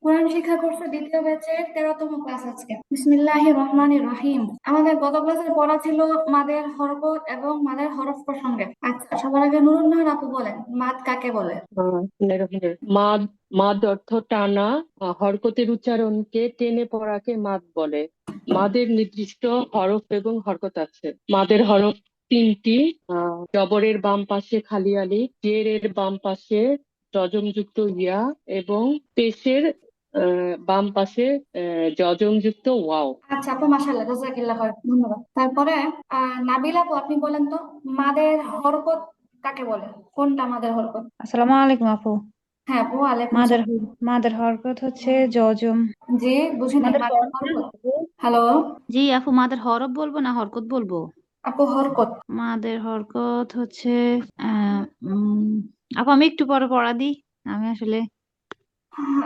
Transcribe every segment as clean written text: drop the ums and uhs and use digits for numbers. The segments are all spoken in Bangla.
কোরআন শিক্ষা কোর্সের দ্বিতীয় ব্যাচের 13তম ক্লাস আজকে। বিসমিল্লাহির রহমানির রহিম। আমাদের গত ক্লাসে পড়া ছিল মাদের হরকত এবং মাদের হরফ প্রসঙ্গে। আচ্ছা, সবার আগে নুরুন্নাহার আপু বলেন মাদ কাকে বলে? মাদ। মাদ অর্থ টানা। হরকতের উচ্চারণকে টেনে পড়াকে মাদ বলে। মাদের নির্দিষ্ট হরফ এবং হরকত আছে। মাদের হরফ তিনটি। জবরের বাম পাশে খালি আলিফ, জেরের বাম পাশে যজমযুক্ত ইয়া এবং পেশের বাম পাশে যজমযুক্ত ওয়াও। আচ্ছা আপু, মাশাআল্লাহ, জাযাকাল্লাহ খাইর, ধন্যবাদ। তারপরে নাবিল আপু, আপনি বলেন তো মাদের হরকত কাকে বলে? কোনটা মাদের হরকত? আসসালামু আলাইকুম আপু। হ্যাঁ আপু, ওয়ালাইকুম মাদের সালাম। মাদের হরকত হচ্ছে জজম। জি, বুঝি নাই মাদের মাদের হরফ হরকত। হ্যালো জি আপু, মাদের হরফ বলবো না হরকত বলবো? আপু, হরকত। মাদের হরকত হচ্ছে আহ উম আপু আমি একটু পরে পড়া দিই। আমি আসলে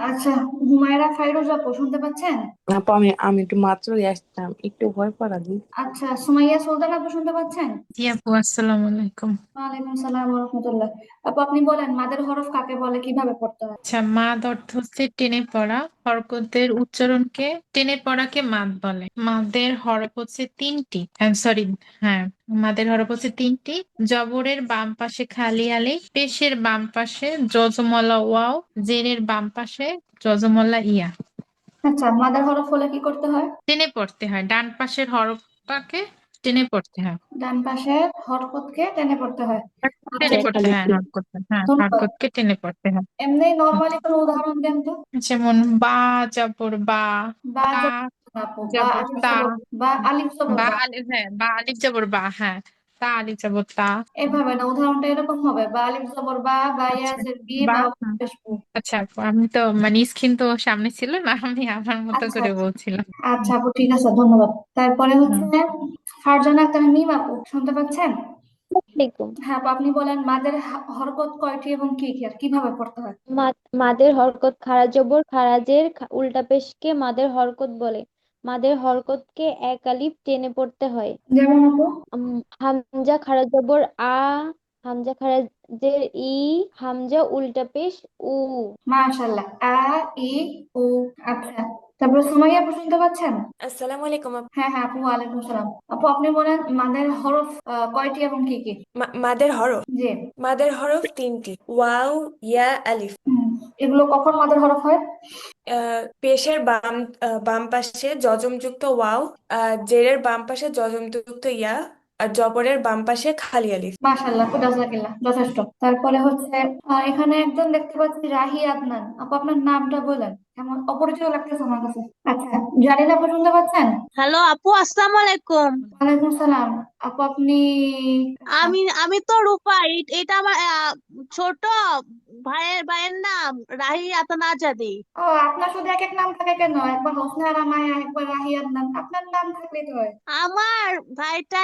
আচ্ছা, হুমায়রা ফাইরুজ আপু শুনতে পাচ্ছেন? আপু আমি একটু মাত্রই আসতাম, একটু ভয় পারা দিই। আচ্ছা, সুমাইয়া সুলতান আপু শুনতে পাচ্ছেন? জি আপু, আসসালামু আলাইকুম। ওয়ালাইকুম সালাম ওয়া রাহমাতুল্লাহ। আপু আপনি বলেন মাদের হরফ কাকে বলে, কিভাবে পড়তে হয়? আচ্ছা, মাদ অর্থ হচ্ছে টেনে পড়া। হরকতের উচ্চারণকে টেনে পড়াকে মাদ বলে। মাদের হরফ হচ্ছে তিনটি, সরি, হ্যাঁ, মাদের হরফ হচ্ছে তিনটি। জবরের বাম পাশে খালি আলিফ, পেশের বাম পাশে যজমলা ওয়াও, জেরের বাম পাশে যজমলা ইয়া। আচ্ছা, মাদের হরফ হলে কি করতে হয়? টেনে পড়তে হয়, ডান পাশের হরফটাকে টেনে পড়তে হয়। ডান পাশের হরকতকে টেনে পড়তে হয়। আচ্ছা, টেনে পড়তে হয়, হ্যাঁ, ধন্যবাদ। হরকতকে টেনে পড়তে হয়। এমনি নর্মালি কোনো উদাহরণ দেন তো। যেমন বা জবর বা, বা তা জবর না আপু, বা জবর আলিফ তা, জবর বা, আলিফ জবর বা বা। আলিফ, হ্যাঁ, বা আলিফ জবর বা, হ্যাঁ, তা আলিফ জবর তা। এভাবে না, উদাহরণটা এরকম হবে: বা আলিফ জবর বা, বা ইয়া আচ্ছা, জের বি, বা, বা হুম, পেশ বু। আচ্ছা আপু, আমি তো মানে স্ক্রিন তো সামনে ছিল না, আমি আমার মতো আচ্ছা করে আচ্ছা বলছিলাম। আচ্ছা আপু, ঠিক আছে, ধন্যবাদ। তারপরে হচ্ছে হুম। ফারজানা আক্তার মিম আপু শুনতে পাচ্ছেন? আসসালামাইকুম। হ্যাঁ আপু, আপনি বলেন মাদের হরকত কয়টি এবং কি কি আর কিভাবে পড়তে হয়? মাদের হরকত খারা জবর খারাজের উল্টা পেশকে মাদের হরকত বলে। মাদের হরকতকে এক আলিফ টেনে পড়তে হয়। যেমন আপু? হামজা খারা জবর আ, হামজা খারাজের ই, হামজা উল্টা পেশ উ। মাশাআল্লাহ, আ, ই, উ। আচ্ছা, তারপর সুমাইয়া আপু শুনতে পাচ্ছেন? আসসালামু আলাইকুম আপু। হ্যাঁ হ্যাঁ আপু, ওয়ালাইকুম সালাম। আপু আপনি বলেন মাদের হরফ কয়টি এবং কি কি? মাদের হরফ। জি। মাদের হরফ তিনটি: ওয়াও, ইয়া, আলিফ। হুম, এগুলো কখন মাদের হরফ হয়? পেশের বাম পাশে যজমযুক্ত ওয়াও, জেরের বাম পাশে যজমযুক্ত ইয়া, আর জবরের বাম পাশে খালি আলিফ। মাশাআল্লাহ, জাযাকাল্লাহ, যথেষ্ট। তারপরে হচ্ছে এখানে একজন দেখতে পাচ্ছি রাহি আদনান আপু, আপনার নামটা বলেন, কেমন অপরিচিত লাগতেছে আমার কাছে। আচ্ছা, জারিনা আপু শুনতে পাচ্ছেন? হ্যালো আপু, আসসালামু আলাইকুম। ওয়ালাইকুম সালাম। আপু আপনি আমি আমি তো রূপা, এটা আমার ছোট ভাইয়ের ভাইয়ের নাম রাহি আতানা আজাদি। ও, আপনার শুধু এক এক নাম থাকে কেন? একবার হোসনে আরা মায়া, একবার রাহি আদনান, আপনার নাম থাকলেই তো হয়। আমার ভাইটা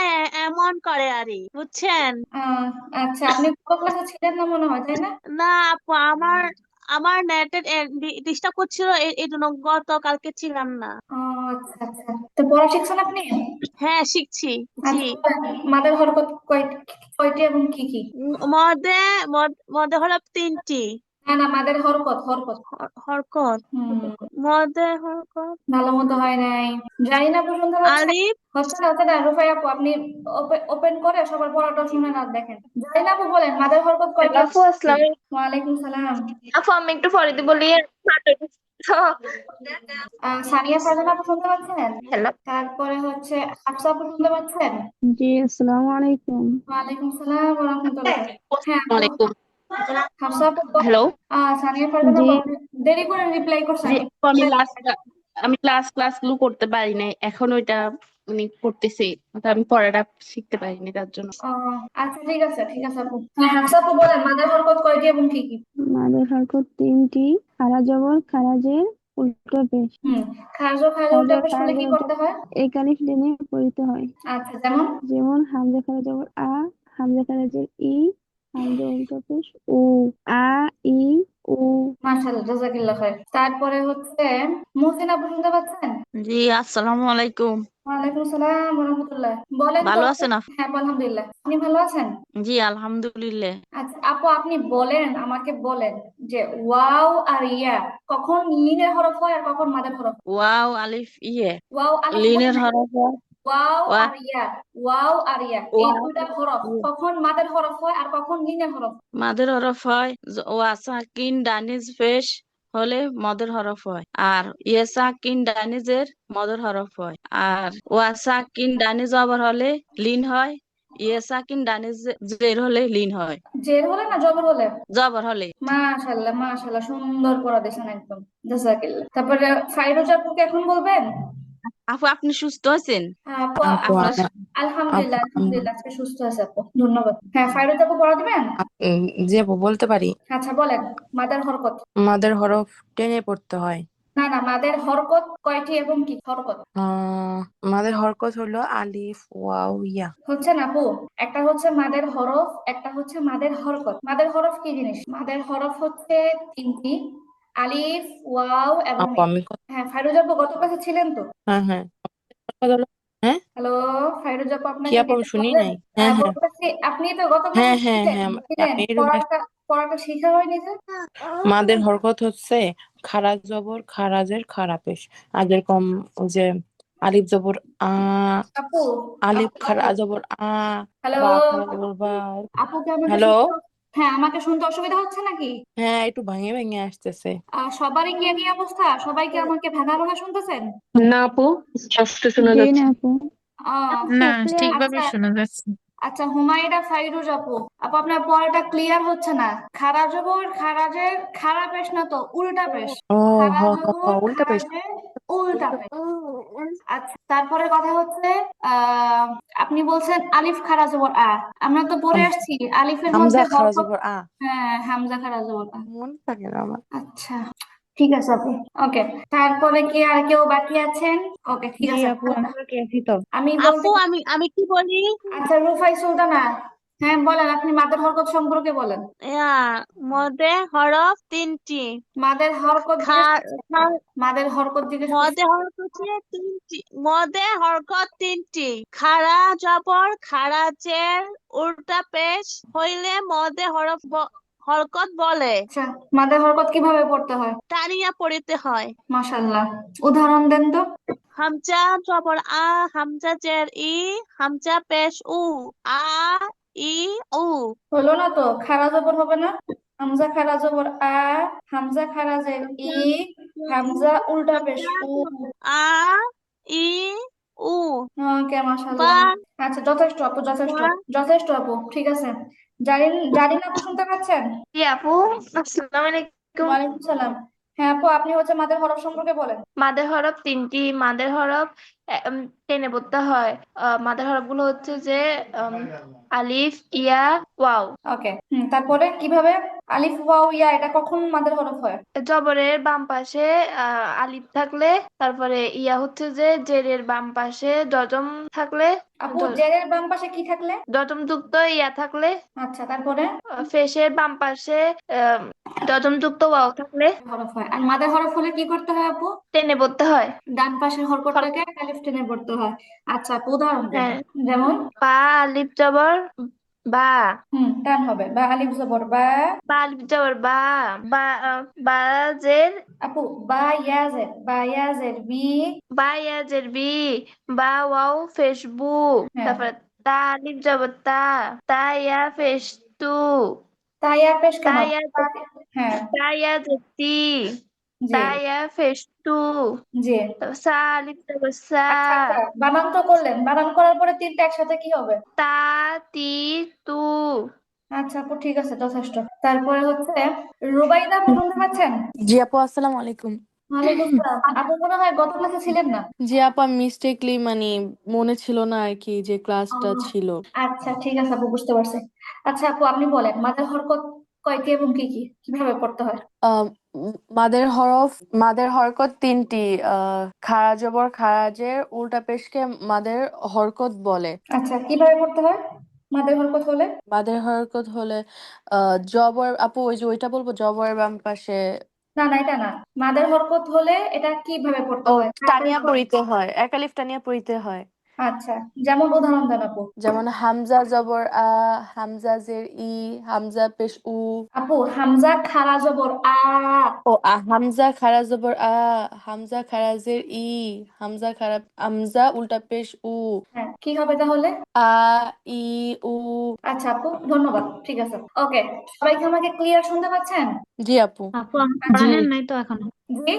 এমন করে আরে, বুঝছেন? আহ আচ্ছা, আপনি কত ক্লাসে ছিলেন না মনে হয়, তাই না? না আপু, আমার আমার নেটের ডিস্টার্ব করছিল, এই জন্য গতকালকে ছিলাম না। ও, আচ্ছা আচ্ছা। তো পড়া শিখছেন আপনি? হ্যাঁ, শিখছি। জি। আচ্ছা, মাদের হরকত কয়টি এবং কি কি? মদে মদে হলো তিনটি। না না, মাদের হরকত হরকত। হরকত। হুম, মদে হরকত। ভালো মতো হয় নাই। জানি না, পছন্দ হচ্ছে? আলিফ। হচ্ছে না, হচ্ছে না। রুফাই আপু, আপনি ওপেন করে সবার পড়াটা শুনে না দেখেন। জানি না আপু, বলেন মাদের হরকত কয়টি হ্যালো এবং আপু, কি কি? আসসালামু আলাইকুম। ওয়ালাইকুম সালাম। আপু আমি একটু পরে দিব বলি। সানিয়া ফারজানা আপু শুনতে পাচ্ছেন? হ্যালো। তারপরে হচ্ছে হাফসা আপু শুনতে পাচ্ছেন? জি, আসসালামু আলাইকুম। ওয়ালাইকুম সালাম ওয়া রাহমাতুল্লাহ। হ্যাঁ আপু, ওয়ালাইকুম। হাফসা আপু হ্যালো। সানিয়া ফারজানা জি আপু, আপনি দেরি করে রিপ্লাই করছেন। জি আপু, আমি ক্লাসগুলো করতে পারি নাই এখন, ওইটা মানে করতেছি। তো আমি পড়াটা শিখতে পারিনি তার জন্য। ও, আচ্ছা, ঠিক আছে ঠিক আছে আপু। হ্যাঁ, হাফসা আপু বলেন মাদের হরকত কয়টি এবং কি কি? মাদের হরকত তিনটি। খারা জবর খারাজের উল্টো পেশ। হুম, খারজ খারজ উল্টা খারাজের পেশ হলে কি খারাজের করতে হয়? এক আলিফ টেনে পড়িতে হয়। আচ্ছা, যেমন? যেমন হামজা খারা জবর আ, হামজা খারাজের ই, হামজা উল্টো পেশ উ, আ, ই, উ। মাশাআল্লাহ, জাযাকাল্লাহ খাইর। তারপরে হচ্ছে মুহসিন আপু শুনতে পাচ্ছেন? জি, আসসালামু আলাইকুম। ওয়ালাইকুম আসসালাম রহমতুল্লাহ। বলেন তো ভালো আপু। আছেন? হ্যাঁ আপু, আলহামদুলিল্লাহ। আপনি ভালো আছেন? জি আলহামদুলিল্লাহ। আচ্ছা আপু, আপনি বলেন, আমাকে বলেন যে ওয়াও আর ইয়া কখন লিনের হরফ হয় আর কখন মাদের হরফ? ওয়াও আলিফ ইয়ে ওয়াও আলিফ বলি লিনের নাই, হরফ হয়। ওয়াও ওয়া আর ইয়া। ওয়াও আর ইয়া এই ওয়া দুইটা হরফ ইয়ে। কখন মাদের হরফ হয় আর কখন লিনের হরফ? মাদের হরফ হয় ওয়া সাকিন ডানিজ পেশ হলে মদের হরফ হয়, আর ইয়ে সাকিন ডানিজের মদের হরফ হয়, আর ওয়া সাকিন ডানিজ জবর হলে লিন হয়, ইয়ে সাকিন ডানিজ জের হলে লিন হয়। জের হলে না জবর হলে? জবর হলে। মাশাল্লাহ মাশাল্লাহ, সুন্দর পড়া দিয়েছেন একদম। জাযাকাল্লাহ। তারপরে ফাইরুজ আপুকে এখন বলবেন। আপু আপনি সুস্থ আছেন? আপু আপু আপনার আমার আলহামদুলিল্লাহ আপু আলহামদুলিল্লাহ, আজকে সুস্থ আছে আপু, ধন্যবাদ। হ্যাঁ ফাইরুজ আপু পড়া দিবেন। জি আপু বলতে পারি। আচ্ছা বলেন। মাদের হরকত। মাদের হরফ টেনে পড়তে হয়। না না, মাদের হরকত কয়টি এবং কি হরকত? আহ মাদের হরকত হলো আলিফ ওয়াও ইয়া। হচ্ছে না আপু, একটা হচ্ছে মাদের হরফ, একটা হচ্ছে মাদের হরকত। মাদের হরফ কি জিনিস? মাদের হরফ হচ্ছে তিনটি, আলিফ, ওয়াও এবং আপু ইয়া। আমি হ্যাঁ ফাইরুজ আপু গত ক্লাসে ছিলেন তো? হ্যাঁ হ্যাঁ কথা হলো হ্যাঁ হ্যালো ফাইরুজ আপু, কি আপনাকে আপু আমি দিতে শুনি পারবেন? নাই। হ্যাঁ হ্যাঁ গত ক্লাসে আপনি তো গত ক্লাসে হ্যাঁ হ্যাঁ ছিলেন হ্যাঁ ছিলেন আমি এই রুমে পড়াটা শেখা হয়নি যে। মাদের হরকত হচ্ছে খারা জবর খারাজের খারা পেশ। আর যেরকম ওই যে আলিফ জবর আ, আপু আলিফ আপু খারা আপু জবর আ, হ্যালো বা খারা জবর বা। আপুকে আমাকে হ্যালো শুনতে, হ্যাঁ আমাকে শুনতে অসুবিধা হচ্ছে নাকি? হ্যাঁ একটু ভাঙে ভেঙে আসতেছে। সবারই কি একই অবস্থা? সবাই কি আমাকে ভাঙা ভাঙা শুনতেছেন? না আপু, স্পষ্ট শোনা জি যাচ্ছে। না আপু। না, আচ্ছা ক্লিয়ার। ঠিকভাবে আচ্ছা শোনা যাচ্ছে। আচ্ছা, হুমায়রা ফাইরুজ আপু, আপু আপনার পড়াটা ক্লিয়ার হচ্ছে না। খারা জবর খারাজের খারা পেশ না তো উল্টা পেশ। ও খারা হ হ হ জবর উল্টা পেশ। খারাজের উল্টা পেশ। আচ্ছা তারপরে কথা হচ্ছে, আহ আপনি বলছেন আলিফ খারা জবর আ। আমরা তো পড়ে আসছি আলিফের হামজা মধ্যে খারা হরকত। জবর আ। হ্যাঁ হামজা খারা জবর আ। মনে থাকে না আমার। আচ্ছা ঠিক আছে আপু। ওকে, তারপরে কি আর কেউ বাকি আছেন? ওকে ঠিক জি আছে। আপু, আমি বাকি আছি তো। আমি বলতে, আপু আমি কি বলি? আচ্ছা রুফাই সুলতানা, হ্যাঁ বলেন, আপনি মাদের হরকত সম্পর্কে বলেন। ইয়া মদে হরফ তিনটি। মাদের হরকত খা জিজ্ঞেস করছি আপু। খা- মাদের হরকত জিজ্ঞেস করছি। মদে হরফ হচ্ছে তিনটি। মদে হরকত তিনটি। খাড়া জবর খাড়াজের উল্টা পেশ হইলে মদে হরকত বলে। আচ্ছা, মাদের হরকত কিভাবে পড়তে হয়? টানিয়া পড়িতে হয়। মাশাআল্লাহ, উদাহরণ দেন তো। হামজা জবর আ, হামজা জের ই, হামজা পেশ উ, আ ই উ। হলো না তো, খারা জবর হবে না? হামজা খারা জবর আ, হামজা খারা জের ই, হামজা উল্টা পেশ উ। আ ই উ। ওকে বা মাশাআল্লাহ। আচ্ছা যথেষ্ট আপু, যথেষ্ট, বা যথেষ্ট আপু, ঠিক আছে। জারিন জারিন আপু শুনতে পাচ্ছেন? জি আপু, আসসালামু আলাইকুম। ওয়ালাইকুম সালাম। হ্যাঁ আপু, আপনি হচ্ছে মাদের হরফ সম্পর্কে বলেন। মাদের হরফ তিনটি। মাদের হরফ টেনে পড়তে হয়। মাদের হরফ গুলো হচ্ছে যে উম, আলিফ, ইয়া, ওয়াও। ওকে তারপরে কিভাবে? আলিফ ওয়াও ইয়া এটা কখন মাদের হরফ হয়? জবরের বাম পাশে আলিফ থাকলে, তারপরে ইয়া হচ্ছে যে জেরের বাম পাশে জজম থাকলে, আপু জেরের বাম পাশে কি থাকলে? জজম যুক্ত ইয়া থাকলে, আচ্ছা তারপরে ফেশের বাম পাশে জজম যুক্ত ওয়াও থাকলে হরফ হয়। আর মাদের হরফ হলে কি করতে হয় আপু? টেনে পড়তে হয়। ডান পাশের হর- হরকতটাকে আলিফ টেনে পড়তে হয়। আচ্ছা আপু উদাহরণ দেন। হ্যাঁ, যেমন বা আলিফ জবর বা, টান হবে বা, আলিফ জবর বা। বা আলিফ জবর বা, বা বা জের, আপু বা ইয়াজের, বা ইয়াজের বি। বা ইয়া জের বি, বা ওয়াও ফেসবুক। হ্যাঁ, তারপর তা আলিফ জবর তা, তা ইয়া ফেস তু, তাইয়া পেশ তা কেন? ইয়া হ্যাঁ তা ইয়া জের তি, জি তা ইয়া ফেস তু। জি। তারপর সা আলিফ জবর সা, আচ্ছা আচ্ছা, বানান তো করলেন, বানান করার পরে তিনটা একসাথে কি হবে? তা তি তু। আচ্ছা আপু ঠিক আছে, যথেষ্ট। তারপরে হচ্ছে রুবাইদা আপু শুনতে পাচ্ছেন? জি আপু আসসালামু আলাইকুম। ওয়ালাইকুম সালাম। আপু মনে হয় গত ক্লাসে ছিলেন না। জি আপু আমি মিস্টেকলি মানে মনে ছিল না আর কি যে ক্লাসটা আহ, ছিল। আচ্ছা ঠিক আছে আপু, বুঝতে পারছি। আচ্ছা আপু আপনি বলেন, মাদের হরকত কয়টি এবং কি কি, কিভাবে পড়তে হয়? আহ মাদের হরকত তিনটি। খাড়া জবর খারাজের উল্টা পেশকে মাদের হরকত বলে। আচ্ছা কিভাবে পড়তে হয় মাদের হরকত হলে? মাদের হরকত হলে জবর আপু ওই যে ওইটা বলবো জবরের বাম পাশে না না, এটা না। মাদের হরকত হলে এটা কিভাবে পড়তে ও হয়? টানিয়া পড়িতে হয়, এক আলিফ টানিয়া পড়িতে হয়। আচ্ছা, যেমন উদাহরণ দেন আপু। যেমন হামজা জবর আ, হামজা জের ই, হামজা পেশ উ। আপু হামজা খারা জবর আ। ও হামজা খারা জবর আ, হামজা খারা জের ই, হামজা খারা, হামজা উল্টা পেশ উ। হ্যাঁ, কি হবে তাহলে? আ ই উ। আচ্ছা আপু, ধন্যবাদ। ঠিক আছে, ওকে। সবাই কি আমাকে ক্লিয়ার শুনতে পাচ্ছেন? জি আপু। আপু আমার পড়া জি। নেন নাই তো এখনো? জি।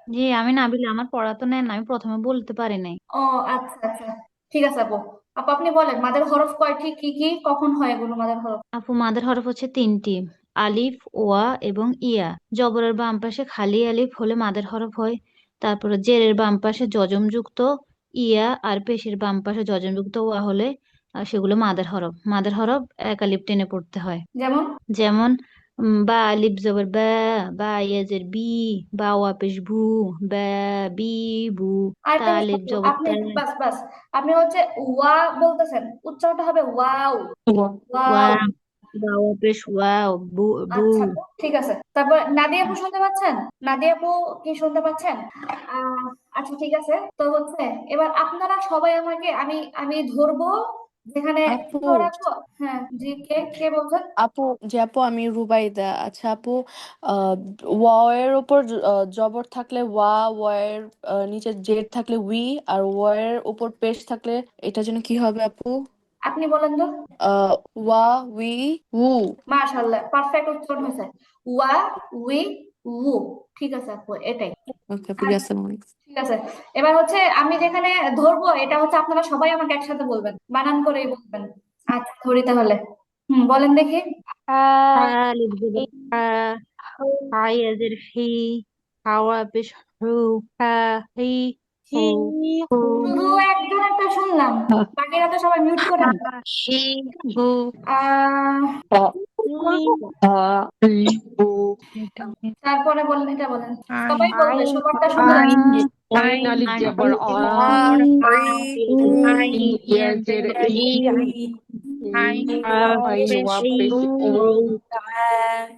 জি আমি নাবিলা, আমার পড়া তো নেন না, আমি প্রথমে বলতে পারি নাই। ও আচ্ছা আচ্ছা, ঠিক আছে আপু। আপু আপনি বলেন মাদের হরফ কয়টি, কি কি, কখন হয় এগুলো মাদের হরফ? আপু মাদের হরফ হচ্ছে তিনটি: আলিফ, ওয়া এবং ইয়া। জবরের বাম পাশে খালি আলিফ হলে মাদের হরফ হয়। তারপরে জেরের বাম পাশে যজমযুক্ত ইয়া আর পেশের বাম পাশে যজমযুক্ত ওয়া হলে সেগুলো মাদের হরফ। মাদের হরফ এক আলিফ টেনে পড়তে হয়। যেমন? যেমন বা আলিফ জবর বা, বা ইয়াজের বি, বা ওয়া পেশ বু, বা বি বু, তা আরেকটা বিষয় আলিফ আপু, জবর আপনি তা। বাস বাস, আপনি হচ্ছে ওয়া বলতেছেন, উচ্চারণটা হবে ওয়াও। ওয়াও। ওয়াও, বা ওয়া পেশ ওয়াও, বু বু। আচ্ছা আপু, ঠিক আছে। তারপর নাদিয়া আপু শুনতে পাচ্ছেন? নাদিয়া আপু কি শুনতে পাচ্ছেন? আচ্ছা ঠিক আছে, তো হচ্ছে এবার আপনারা সবাই আমাকে, আমি আমি ধরবো যেখানে আপু উত্তর রাখবো। হ্যাঁ জি, কে কে বলছেন? আপু যে আপু আমি রুবাইদা। আচ্ছা আপু, ওয়াও এর উপর জবর থাকলে ওয়া, ওয়া এর নিচে জেড থাকলে উই, আর ওয়া এর উপর পেশ থাকলে এটা যেন কি হবে আপু? আপনি বলেন তো। ওয়া উই উ। মাশাআল্লাহ, পারফেক্ট উচ্চারণ হয়েছে। ওয়া উই উ। ঠিক আছে আপু, এটাই। ওকে আপু, আচ্ছা, আসসালামু আলাইকুম। ঠিক আছে। এবার হচ্ছে আমি যেখানে ধরবো এটা হচ্ছে আপনারা সবাই আমাকে একসাথে বলবেন, বানান করেই বলবেন। আচ্ছা ধরি তাহলে। বলেন দেখি। আলিফ জবর আ, হাইয়াজের হি, হাওয়া পেশ হু, হা হি হু। শুধু একজন একটা শুনলাম, বাকিরা তো সবাই মিউট করেন। হি হু। আহ এটা তারপরে বলেন, এটা বলেন। আইন সবাই বলবে, সবারটা শুনতে আইন, লাগবে। আইন আলিফ জবর অ, আইন ইয়াজের ই, আইন ওয়া আইন পেশ ওয়া পেশ উ,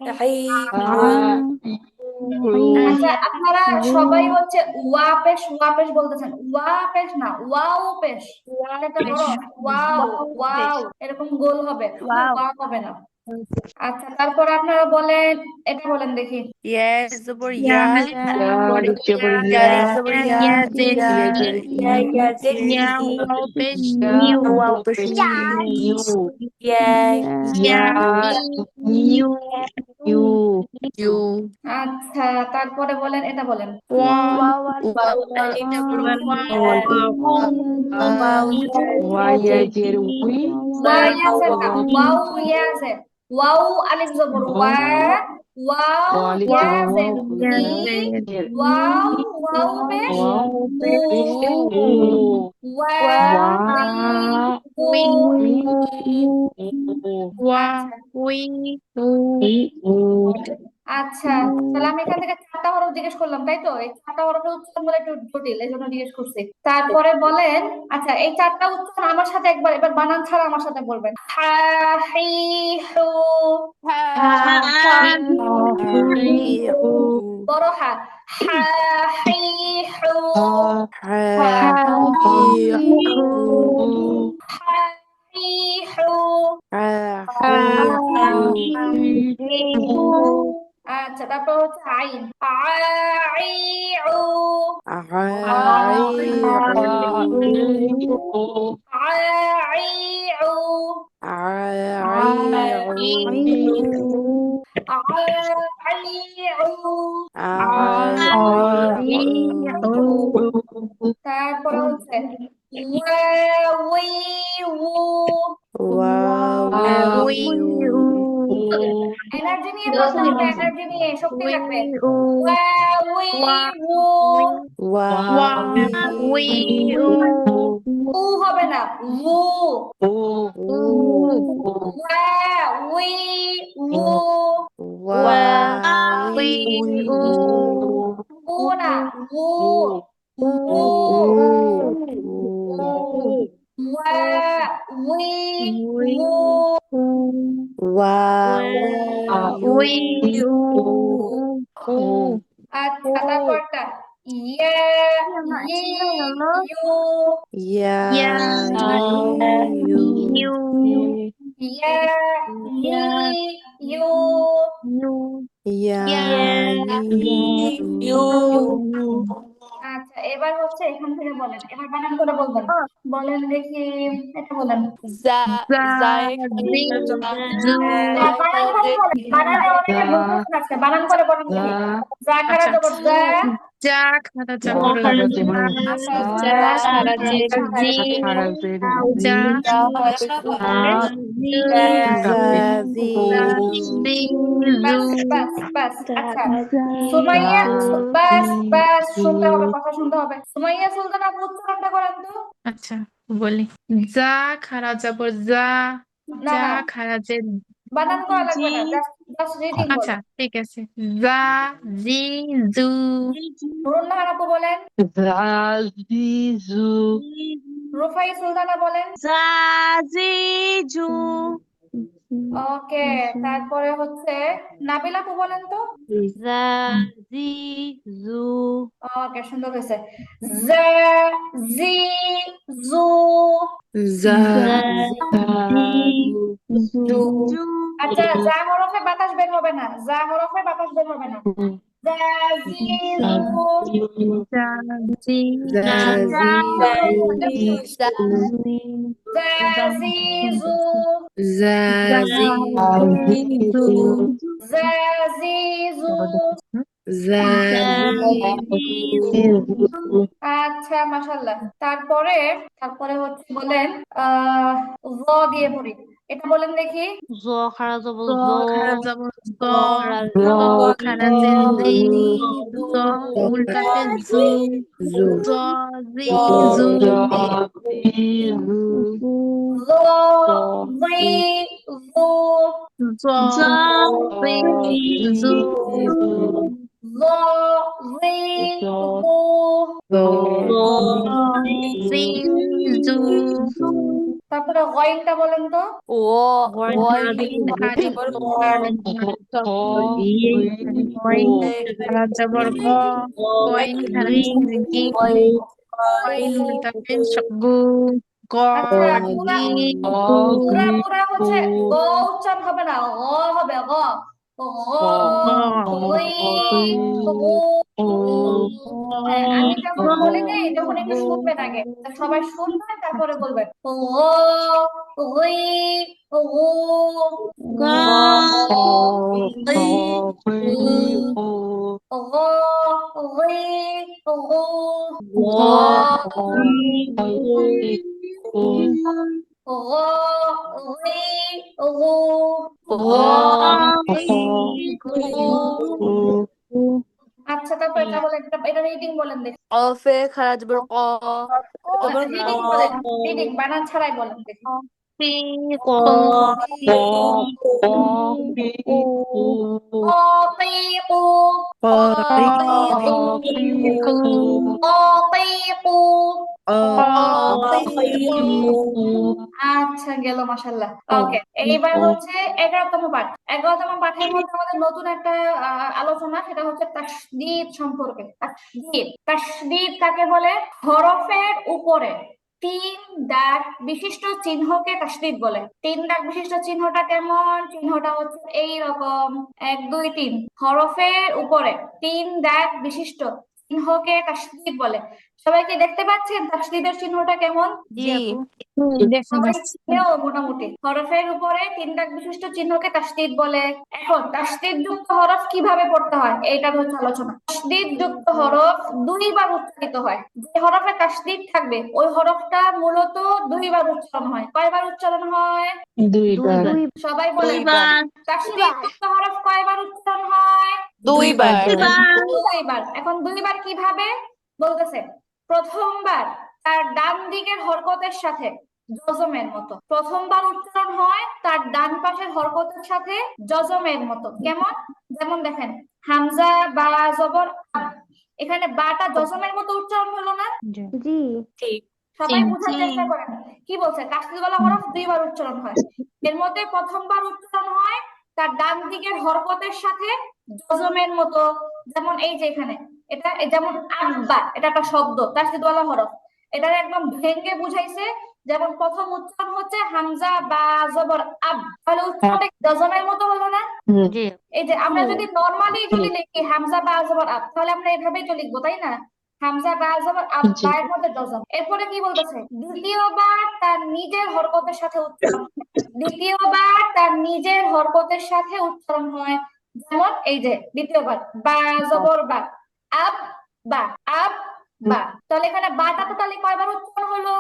আ ই উ। আচ্ছা আপনারা সবাই হচ্ছে ওয়াপেশ ওয়াপেশ বলতেছেন, ওয়াপেশ না, ওয়াও পেশ। এটা বড় ওয়াও, ওয়াও এরকম গোল হবে, শুধু ওয়াও হবে না। আচ্ছা তারপর আপনারা বলেন, এটা বলেন দেখি। ইয়েস জবর ইয়া ইয়া, আলিফ জবর আলিফ জবর ইয়া, ইয়া ইয়া, আলিফ জবর ইয়া, ইয়াজের ইয়া ইয়াজের ই, ইয়া ওয়াও পেশ ইয়া নিউ, ওয়াও ও পেশ পেশ ই, ইউ, ইয়া ইয়া ই নিউ, ইউ। ইউ। আচ্ছা তারপরে বলেন, এটা বলেন। ওয়া ওয়াও আলিফ ওয়া জবর ওয়া ইয়াজের উই, ওয়াই আছে না, ওয়াও ইয়া আছে। ওয়াও আলিফ জবর ওয়া, ওয়াও ওয়া আলিফ ইয়া জবর আছে ওয়া, ই, ওয়াও ওয়াও পেশ ওয়াও উ, পেশ উ, ওয়া ওয়া উই উ। উই উ, আচ্ছা উই ই উ। আচ্ছা, তাহলে আমি এখান থেকে চারটা হরফ জিজ্ঞেস করলাম, তাই তো? এই চারটা হরফের উচ্চারণ বলে একটু জটিল, এই জন্য জিজ্ঞেস করছি। তারপরে বলেন, আচ্ছা এই চারটা উচ্চারণ আমার সাথে একবার, এবার বানান ছাড়া আমার সাথে বলবেন। হা হি হু। বড় হা, হা হি হু। হা হি হু। আচ্ছা তারপর হচ্ছে আইন, আই উ। আই উ। আই উ। তারপরে হচ্ছে ওয়াই উ। এনার্জি নিয়ে বলতে হবে, এনার্জি নিয়ে, শক্তি লাগবে। ওয়াই উ। উ হবে না, উ। ওয়াই উ। উ না, উ। উ। ওয়াই উ। ও আচ্ছা তারপরটা ইয়া ই ইউ ইয়া ইয়া ইউ ইউ ইয়া ইয়া ই ইউ ইউ ইয়া ইয়া ইউ আচ্ছা এবার হচ্ছে এখান থেকে বলেন, এবার বানান করে বলবেন। বলেন দেখি, এটা বলেন। যা যা যায় জি জু বানান করে বলেন, বানানে অনেকে ভুল করতে আছে, বানান করে বলেন দেখি। যা খারা আচ্ছা জবর যা, যা খারা জবর যা আচ্ছা যা যা খারাজের জি যা যা হরফের জি জাজি জি জু বাস বাস বাস। আচ্ছা সুমাইয়া বাস বাস, শুনতে হবে, কথা শুনতে হবে। সুমাইয়া সুলতানা আপু উচ্চারণটা করেন তো। আচ্ছা বলি যা খারা জবর যা না যা না, খারাজের বানান করা লাগবে না, জাস্ট জাস্ট রিডিং আচ্ছা বলেন। ঠিক আছে যা জি জু নুরুন্নাহার আপু বলেন, রাজিজু রুফাই সুলতানা বলেন। জাজিজু ওকে, তারপরে হচ্ছে নাবিল আপু বলেন তো। জাজিজু ওকে, সুন্দর হয়েছে। জা জি জু। জাজিজু আচ্ছা যা হরফে বাতাস বের হবে না, যা হরফে বাতাস বের হবে না। জা জি জু। যা জি জা জি জু। জাজি জু জা জি জু। আচ্ছা মাশাআল্লাহ। তারপরে তারপরে হচ্ছে বলেন জ দিয়ে পড়ি, এটা বলেন দেখি। জ খারা জবর জ খারা জবর জ খারা খারা জের জি জ উল্টা পেশ জু জ জি জু জ জি জু। জ জি জু জ জি জু। জি জু তারপরে গয়নটা বলেন তো। ও গইন আলিফ গইন খারা জবর গ গইন খারা জের গি গইন উল্টা পেশ গু গ আচ্ছা পুরা জি গু পুরা পুরা হচ্ছে গ উচ্চারণ হবে না, গ হবে গ। ওই হ্যাঁ, আমি যখন বলি নাই তখন একটু শুনবেন আগে, তা সবাই শুনবেন তারপরে বলবেন। ও ওই ও ও ওই ও ওই আচ্ছা তারপর এটা বলেন, এটা রিডিং বলেন দেখি। অফে খারা জবর ক রিডিং বলেন, রিডিং বানান ছাড়াই বলেন দেখি। পি ক অতীকু অতীকু। আচ্ছা গেল মাশাআল্লাহ। ওকে, এইবার হচ্ছে 11তম পাঠ। 11তম পাঠের মধ্যে আমাদের নতুন একটা আলোচনা, সেটা হচ্ছে তাসদীদ সম্পর্কে। তাসদীদ, তাসদীদ কাকে বলে? হরফের উপরে 3 দাগ বিশিষ্ট চিহ্নকে তাসদীদ বলে। 3 দাগ বিশিষ্ট চিহ্নটা কেমন? চিহ্নটা হচ্ছে এই রকম 1 2 3। হরফের উপরে 3 দাগ বিশিষ্ট চিহ্নকে তাসদীদ বলে। সবাই কি দেখতে পাচ্ছেন তাসদীদের চিহ্নটা কেমন? জি আপু দেখা সবাই যাচ্ছে চিনেও মোটামুটি। হরফের উপরে 3 দাগ বিশিষ্ট চিহ্নকে তাসদীদ বলে। এখন তাসদীদ যুক্ত হরফ কিভাবে পড়তে হয় এইটা হচ্ছে আলোচনা। তাসদীদ যুক্ত হরফ 2 বার উচ্চারিত হয়। যে হরফে তাসদীদ থাকবে ওই হরফটা মূলত 2 বার উচ্চারণ হয়। কয়বার উচ্চারণ হয়? 2বার সবাই বলেন তাসদীদ যুক্ত হরফ কয়বার উচ্চারণ হয়? 2 বার 2 বার। এখন 2 বার কিভাবে বলতেছে? প্রথমবার তার ডান দিকের হরকতের সাথে জজমের মতো, প্রথমবার উচ্চারণ হয় তার ডান পাশের হরকতের সাথে জজমের মতো। কেমন? যেমন দেখেন হামজা বা জবর আ, এখানে বাটা জজমের মতো উচ্চারণ হলো না? জি ঠিক সবাই বোঝার চেষ্টা করেন। কি বলছে? তাসদীদ ওয়ালা হরফ 2 বার উচ্চারণ হয়। এর মধ্যে প্রথমবার উচ্চারণ হয় তার ডান দিকের হরকতের সাথে জজমের মতো, যেমন এই যে এখানে এটা যেমন আব্বা, এটা একটা শব্দ তাসদিদওয়ালা হরফ, এটা একদম ভেঙে বুঝাইছে। যেমন প্রথম উচ্চারণ হচ্ছে হামজা বা জবর আব, তাহলে উচ্চারণটা জজমের মতো হলো না? জি এই যে আমরা যদি নর্মালি যদি লিখি হামজা বা জবর আব, তাহলে আমরা এভাবেই তো লিখবো, তাই না? হামজা বা জবর আব, জি বা এর মধ্যে জজম। এরপরে কি বলতেছে, দ্বিতীয়বার তার নিজের হরকতের সাথে উচ্চারণ হয়। দ্বিতীয়বার তার নিজের হরকতের সাথে উচ্চারণ হয়, যেমন এই যে দ্বিতীয়বার বা জবর বা, আব বা, আব বা। তাহলে এখানে বাটা টোটালি কয়বার উচ্চারণ হলো?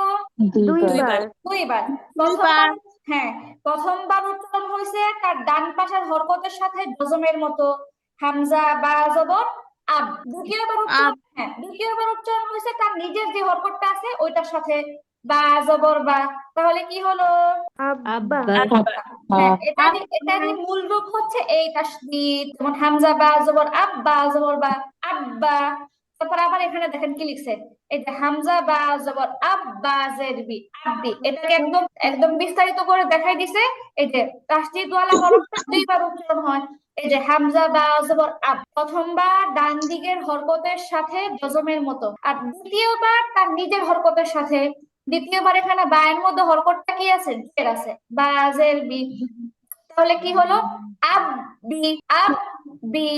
দুইবার। দুইবার। দুইবার। প্রথমবার, হ্যাঁ, প্রথমবার উচ্চারণ হয়েছে তার ডান পাশের হরকতের সাথে জজমের মতো, হামজা বা জবর আব। দ্বিতীয়বার উচ্চারণ, হ্যাঁ, দ্বিতীয়বার উচ্চারণ হয়েছে তার নিজের যে হরকতটা আছে ওইটার সাথে, বা জবর বা। তাহলে কি হলো? আব্বা। হ্যাঁ, এটারই মূল রূপ হচ্ছে এই তাসদীদ, যেমন হামজা বা জবর আব, বা জবর বা, আব্বা। তারপর আবার এখানে দেখেন কি লিখছে, এই যে হামজা বা জবর আব বা জের বি, আব্বি, এটাকে একদম একদম বিস্তারিত করে দেখাই দিছে। এই যে তাসদীদওয়ালা হরফটা দুইবার উচ্চারণ হয়, এই যে হামজা বা জবর আব, প্রথমবার ডান দিকের হরকতের সাথে জজমের মতো, আর দ্বিতীয়বার তার নিজের হরকতের সাথে। দ্বিতীয়বার এখানে বায়ের মধ্যে হরকতটা কি আছে? জের আছে, বা জের বি। তাহলে কি হলো? আব বি, আব বি।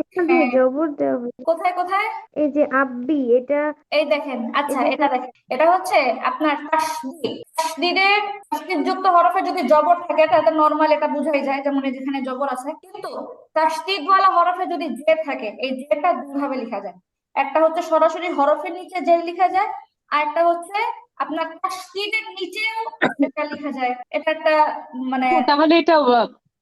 এখানে জবর দেওয়া হয়েছে। কোথায় কোথায়? এই যে আব্বি, এটা এই দেখেন, আচ্ছা এটা দেখেন, এটা হচ্ছে আপনার তাসদীদ। তাসদীদ যুক্ত হরফে যদি জবর থাকে তাহলে নরমাল এটা বোঝাই যায়, যেমন এই যেখানে জবর আছে। কিন্তু তাসদীদওয়ালা হরফে যদি জের থাকে, এই জেরটা দুইভাবে লেখা যায়। একটা হচ্ছে সরাসরি হরফের নিচে জের লেখা যায়, আর একটা হচ্ছে আপনার তাসদীদের নিচেও এটা লেখা যায়। এটা একটা মানে, তাহলে এটা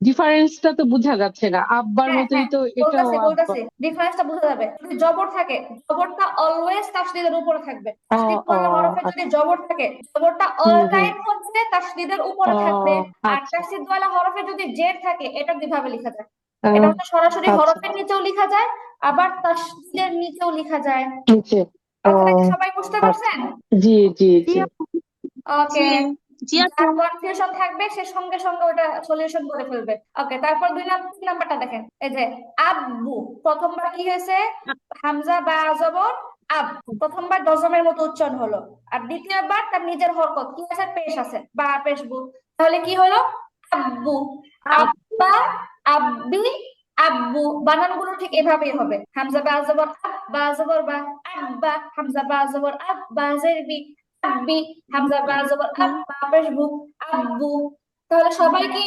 ডিফারেন্সটা তো বোঝা যাচ্ছে না, আব্বার হ্যাঁ মতোই হ্যাঁ, তো এটাও আব্বা। বলতেছি ডিফারেন্সটা বোঝা যাবে। যদি জবর থাকে, জবরটা অলওয়েজ তাসদীদের উপরে থাকবে। ও ও তাসদীদওয়ালা হরফে যদি আচ্ছা। জবর থাকে, জবরটা অল টাইম হচ্ছে তাসদীদের উপরে ও থাকবে। আর আচ্ছা তাসদীদওয়ালা হরফে যদি জের থাকে, এটা দুইভাবে লেখা যায়। এটা হচ্ছে সরাসরি আচ্ছা। হরফের নিচেও লেখা যায়, আবার তাসদীদের নিচেও লেখা যায়। নিচে। ও কথাটা কি সবাই বুঝতে আচ্ছা, পারছেন? জি জি জি। ওকে, জি আপু। যার কনফিউশন থাকবে সে সঙ্গে সঙ্গে ওটা সলিউশন করে ফেলবে। ওকে, তারপর তিন নাম্বারটা দেখেন, এই যে আব্বু, প্রথমবার কি হয়েছে? হামজা বা জবর আব, প্রথমবার জজমের মতো উচ্চারণ হলো। আর দ্বিতীয়বার তার নিজের হরকত কি আছে? পেশ আছে, বা পেশবু। তাহলে কি হলো? আব্বু, আব্বা, আব্বি, আব্বু। বানানগুলো ঠিক এভাবেই হবে, হামজা বা জবর আব, বা জবর বা, আব্বা, হামজা বা জবর আব, বা জের বি, আব্বি, হামজা বা জবর আব, বা পেশবু, আব্বু। তাহলে সবাই কি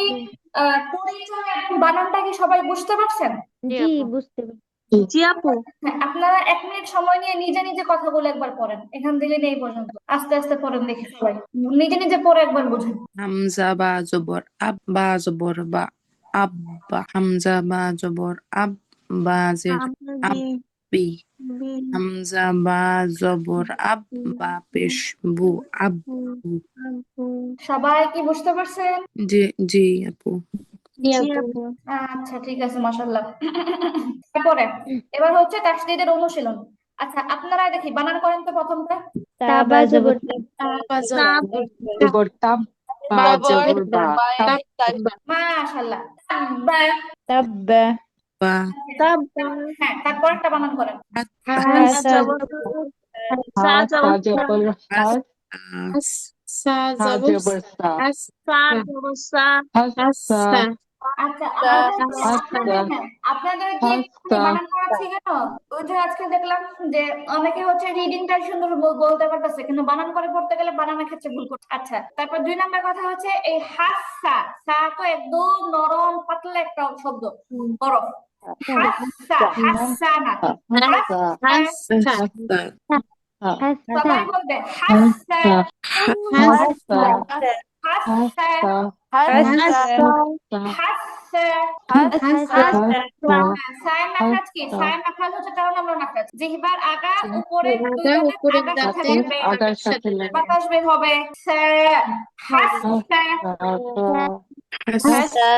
পরিচয় এবং বানানটা কি সবাই বুঝতে পারছেন? জি বুঝতে পারছি। জি আপু। হ্যাঁ, আপনারা 1 মিনিট সময় নিয়ে নিজে নিজে কথাগুলো একবার পড়েন, এখান থেকে নেই পর্যন্ত আস্তে আস্তে পড়েন, দেখি সবাই নিজে নিজে পড়ে একবার বুঝেন। হামজা বা জবর আব বা জবর বা, আব্বা। হামজা বা জবর আব বা জের আব্বি। হামজা বা জবর আব বা পেশ বু, আব্বু। সবাই কি বুঝতে পারছেন? জি জি আপু। জি আপু। আচ্ছা ঠিক আছে, মাশাআল্লাহ। তারপরে এবার হচ্ছে তাসদীদের অনুশীলন। আচ্ছা আপনারা দেখি বানান করেন তো প্রথমটা। তা বা জবর তা। জবর তাব, বা জবর বা, তাব। মাশাআল্লাহ, তাব্বা। তাব্বা। বা হ্যাঁ, তারপর একটা বানান করেন। হাসা। হা সা জবর হাস, হা জবর সা, হাসা, আচ্ছা, হাসা, আপনাদের যে হাসা। বানান করা ছিল না, ওই যে আজকে দেখলাম যে অনেকে হচ্ছে রিডিংটা সুন্দর বলতে পারতেছে, কিন্তু বানান করে পড়তে গেলে বানানের ক্ষেত্রে ভুল করছে। আচ্ছা, তারপর 2 নম্বর কথা হচ্ছে এই হাসা, সা তো একদম নরম পাতলা একটা শব্দ, বরফ। হাসা, হাসা না, হাসা। সবাই বলবে হাসা, হাসা, হাসা, হাসা। সায়ের মাখরাজ কি? সায়ের মাখরাজ হচ্ছে 4 নম্বর মাখরাজ। জিহ্বার আগা উপরে 2 দাঁতের আগার সাথে লাগবে, আগার সাথে লাগে। বাতাস বের হবে। হাসা, হাসা।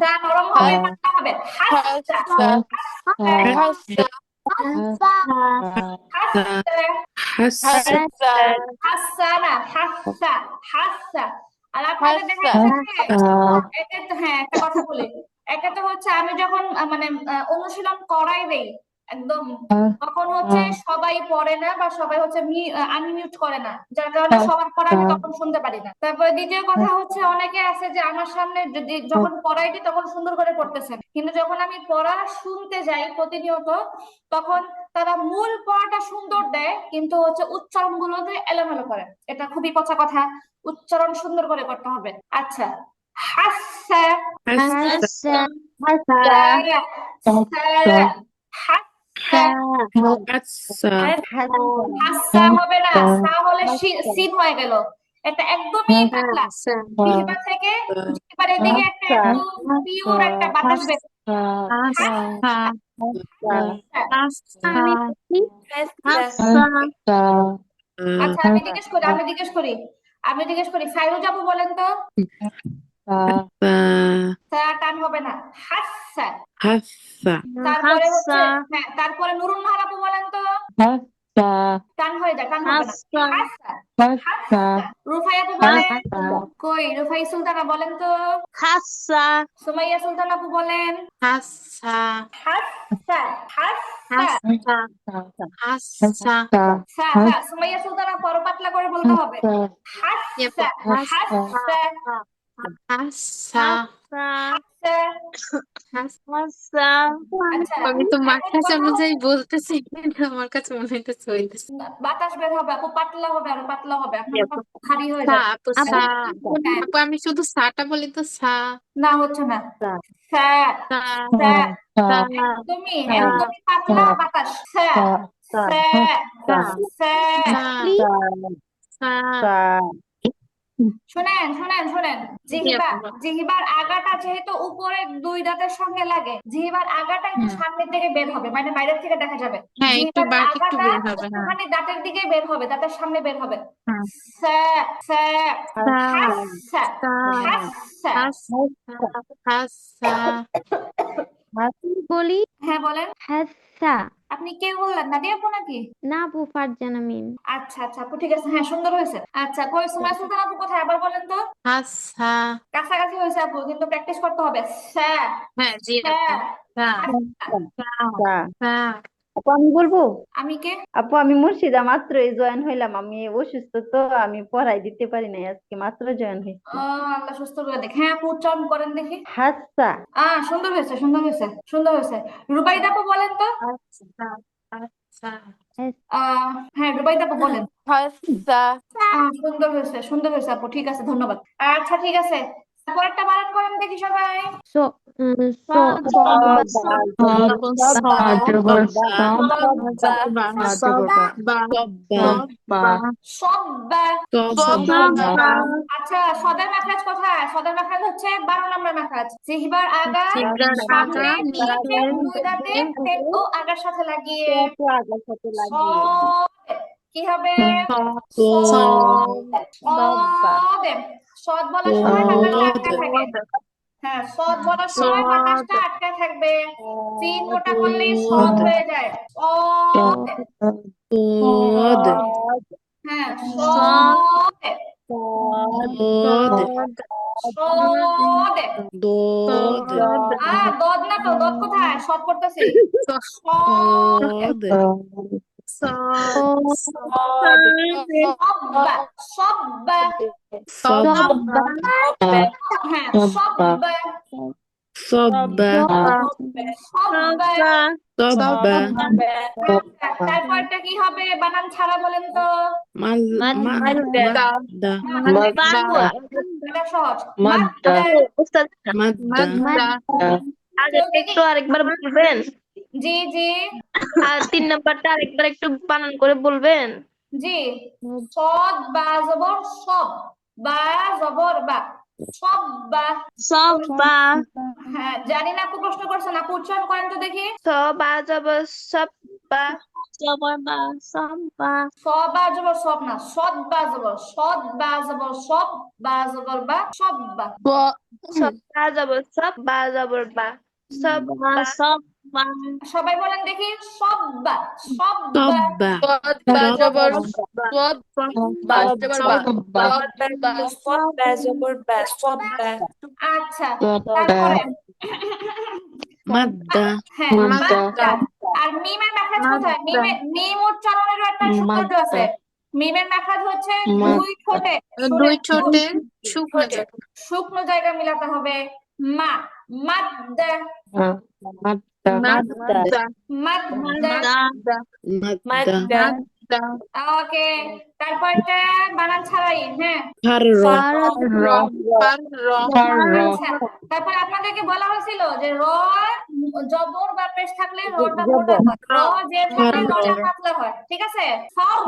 সা নরম হবে, পাতলা হবে। হাসা, হাসা, হাসা না, হাসা, হাসা। আর আপনাদের দেখা হাসা যাচ্ছে যে একে তো হ্যাঁ একটা কথা বলি, একে তো হচ্ছে আমি যখন মানে অনুশীলন করাই দেই একদম, তখন হচ্ছে সবাই পড়ে না বা সবাই হচ্ছে আনমিউট করে না, যার কারণে সবার পড়া আমি তখন শুনতে পারি না। তারপরে দ্বিতীয় কথা হচ্ছে অনেকে আছে যে আমার সামনে যদি যখন পড়াই দিই তখন সুন্দর করে পড়তেছেন, কিন্তু যখন আমি পড়া শুনতে যাই প্রতিনিয়ত তখন তারা মূল পড়াটা সুন্দর দেয় কিন্তু হচ্ছে উচ্চারণ গুলোতে এলোমেলো করে। এটা খুবই পচা কথা, উচ্চারণ সুন্দর করে করতে হবে। আচ্ছা, হাসা হাসা হাসা হাসা হাসা হাসা হবে না, সা হলে সিন হয়ে গেল। এটা একদমই পাতলা, জিহ্বা থেকে জিহ্বার দিকে একটা একদম পিওর একটা বাতাস বের হাসা আচ্ছা আমি জিজ্ঞেস করি ফাইরুজ আপু বলেন তো, টান হবে না, হাসা। হাসা তারপরে হচ্ছে হ্যাঁ, তারপরে নুরুন নাহার আপু বলেন তো, টান হয়ে যায়, টান হবে না, হাসা হাসা। রুফাই আপু বলেন, কই রুফাই সুলতানা বলেন তো, হাসা সুমাইয়া সুলতান আপু বলেন, হাসা হাসা হাসা হাসা সুমাইয়া সুলতানা পর পাতলা করে বলতে হবে, হাসা হাসা হাসা হাসা। হাসা আচ্ছা আমি তো এখন মাখাস বলো, অনুযায়ী বলতেছি, কিন্তু আমার কাছে মনে হইতেছে হইতেছে বাতাস বের হবে আপু, পাতলা হবে, আরো পাতলা হবে, আপনার ভারী হয়ে সা যাবে। আপু সা আপু আমি শুধু সাটা বলি তো সা না হচ্ছে না, সা সা সা সা একদমই পাতলা বাতাস, সা সা সা। সা সা শুনেন শুনেন শুনেন, জি আপু বল। জিহ্বার আগাটা যেহেতু উপরের দুই দাঁতের সঙ্গে লাগে, জিহ্বার আগাটা একটু সামনের দিকে বের হবে, মানে বাইরের থেকে দেখা যাবে। হ্যাঁ একটু জিহ্বার একটু আগাটা বের হবে, হ্যাঁ একটুখানি দাঁতের দিকে বের হবে, দাঁতের সামনে বের হবে। হ্যাঁ সা সা সা হাসা সা হাসা। হাসা বলি হ্যাঁ বলেন, হাসা আপনি কে বললেন, নাদিয়া আপু নাকি? না আপু, ফারজানা মিম। আচ্ছা আচ্ছা আপু, ঠিক আছে, হ্যাঁ সুন্দর হয়েছে। আচ্ছা কই সুমাইয়া সুলতান আপু কোথায়, আবার বলেন তো। হাসা কাছাকাছি হয়েছে আপু, কিন্তু প্র্যাকটিস করতে হবে। সা হ্যাঁ জি সা আপু সা হাসা। সা আপু আমি বলবো? আমি কে? আপু আমি মুর্শিদা, মাত্রই জয়েন হইলাম। আমি অসুস্থ তো, আমি পড়াই দিতে পারি নাই, আজকে মাত্র জয়েন হয়েছি। ও আল্লাহ সুস্থ করে দেখ। হ্যাঁ আপু উচ্চারণ করেন দেখি। হাসা সুন্দর হয়েছে, সুন্দর হয়েছে, সুন্দর হয়েছে। রুবাইদা আপু বলেন তো। আচ্ছা আচ্ছা হ্যাঁ রুবাইদা আপু বলেন। হাসা সুন্দর হয়েছে, সুন্দর হয়েছে আপু, ঠিক আছে ধন্যবাদ। আচ্ছা ঠিক আছে, পরেরটা বানান করেন দেখি সবাই। সো সো সব্বা। আচ্ছা সদের মাখরাজ কোথায়? সদের মাখরাজ হচ্ছে 12 নম্বর মাখরাজ। জিহ্বার আগা সামনে নিচে দুই দাঁতে পেট ও আগার সাথে লাগিয়ে কি হবে? সদ বলার সময় বাতাসটা আটকা থাকে। হ্যাঁ সদ বলার সময় বাতাসটা আটকা থাকবে, চিন মোটা করলেই সদ হয়ে যায়। হ্যাঁ দদ না তো, দদ কোথায়? সদ করতেছি। সব্বা হ্যাঁ সব্বা তারপরটা কি হবে? বানান ছাড়া বলেন তো। এটা সহজ। একটু আরেকবার বলবেন? জি জি আর 3 নাম্বারটা আরেকবার একটু বানান করে বলবেন? জি। সদ বা জবর সব, বা জবর বা, সব্বা। হ্যাঁ জানি না আপু প্রশ্ন করছেন, আপু উচ্চারণ করেন তো দেখি। বা জবর সব্বা, জবর বা সব্বা, বা জবর সব না, সদ বা জবর, সদ বা জবর সব, বা জবর বা, সব্বা। বা জবর সব, বা জবর বা, সব্বা, সবাই বলেন দেখি, সব্বা সব্বা। صبا صاد با جبر صاد با جبر با صاد با জবর বা সব্বা। আচ্ছা, তারপরে مد হ্যাঁ মাদ্দা। আর মিমের মাখরাজ কোথায়? মিম উচ্চারণেরও একটা সৌন্দর্য আছে। মিমের মাখরাজ হচ্ছে দুই ঠোঁটে দুই ঠোঁটে শুকনো জায়গা। শুকনো জায়গা মিলাতে হবে। মা মাদ্দা মাদ্দা মাদ্দা। মাদ্দা ওকে, তারপরটা বানান ছাড়াই, হ্যাঁ। حر আচ্ছা, তারপর আপনাদেরকে বলা হয়েছিল যে র জবর বা পেশ থাকলে রটা মোটা হয়, র যে থাকলে রটা পাতলা হয়, ঠিক আছে? সর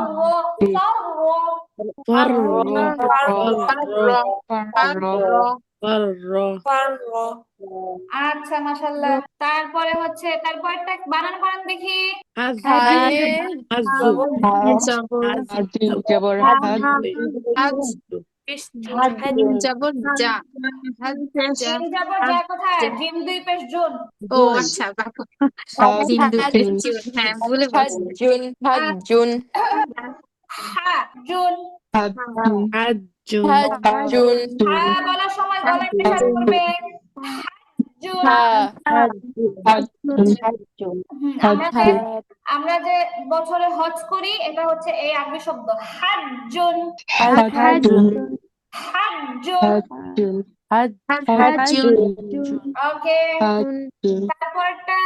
আচ্ছা, মাশাআল্লাহ। তারপরে হচ্ছে তারপরটা বানান করেন দেখি। জবর জবর যা। জিম জবর যা কোথায়? জিম দুই পেশ জুন। ও আচ্ছা, জিম দুই পেশ জুন, হ্যাঁ ভুলে বলছি। حجون হা জুন। حج حجون হা বলার সময় গলায় প্রেসার করবে। জুন। আমরা যে বছরে হজ করি এটা হচ্ছে এই আরবি শব্দ হাজ্জুন। ওকে, তারপরটা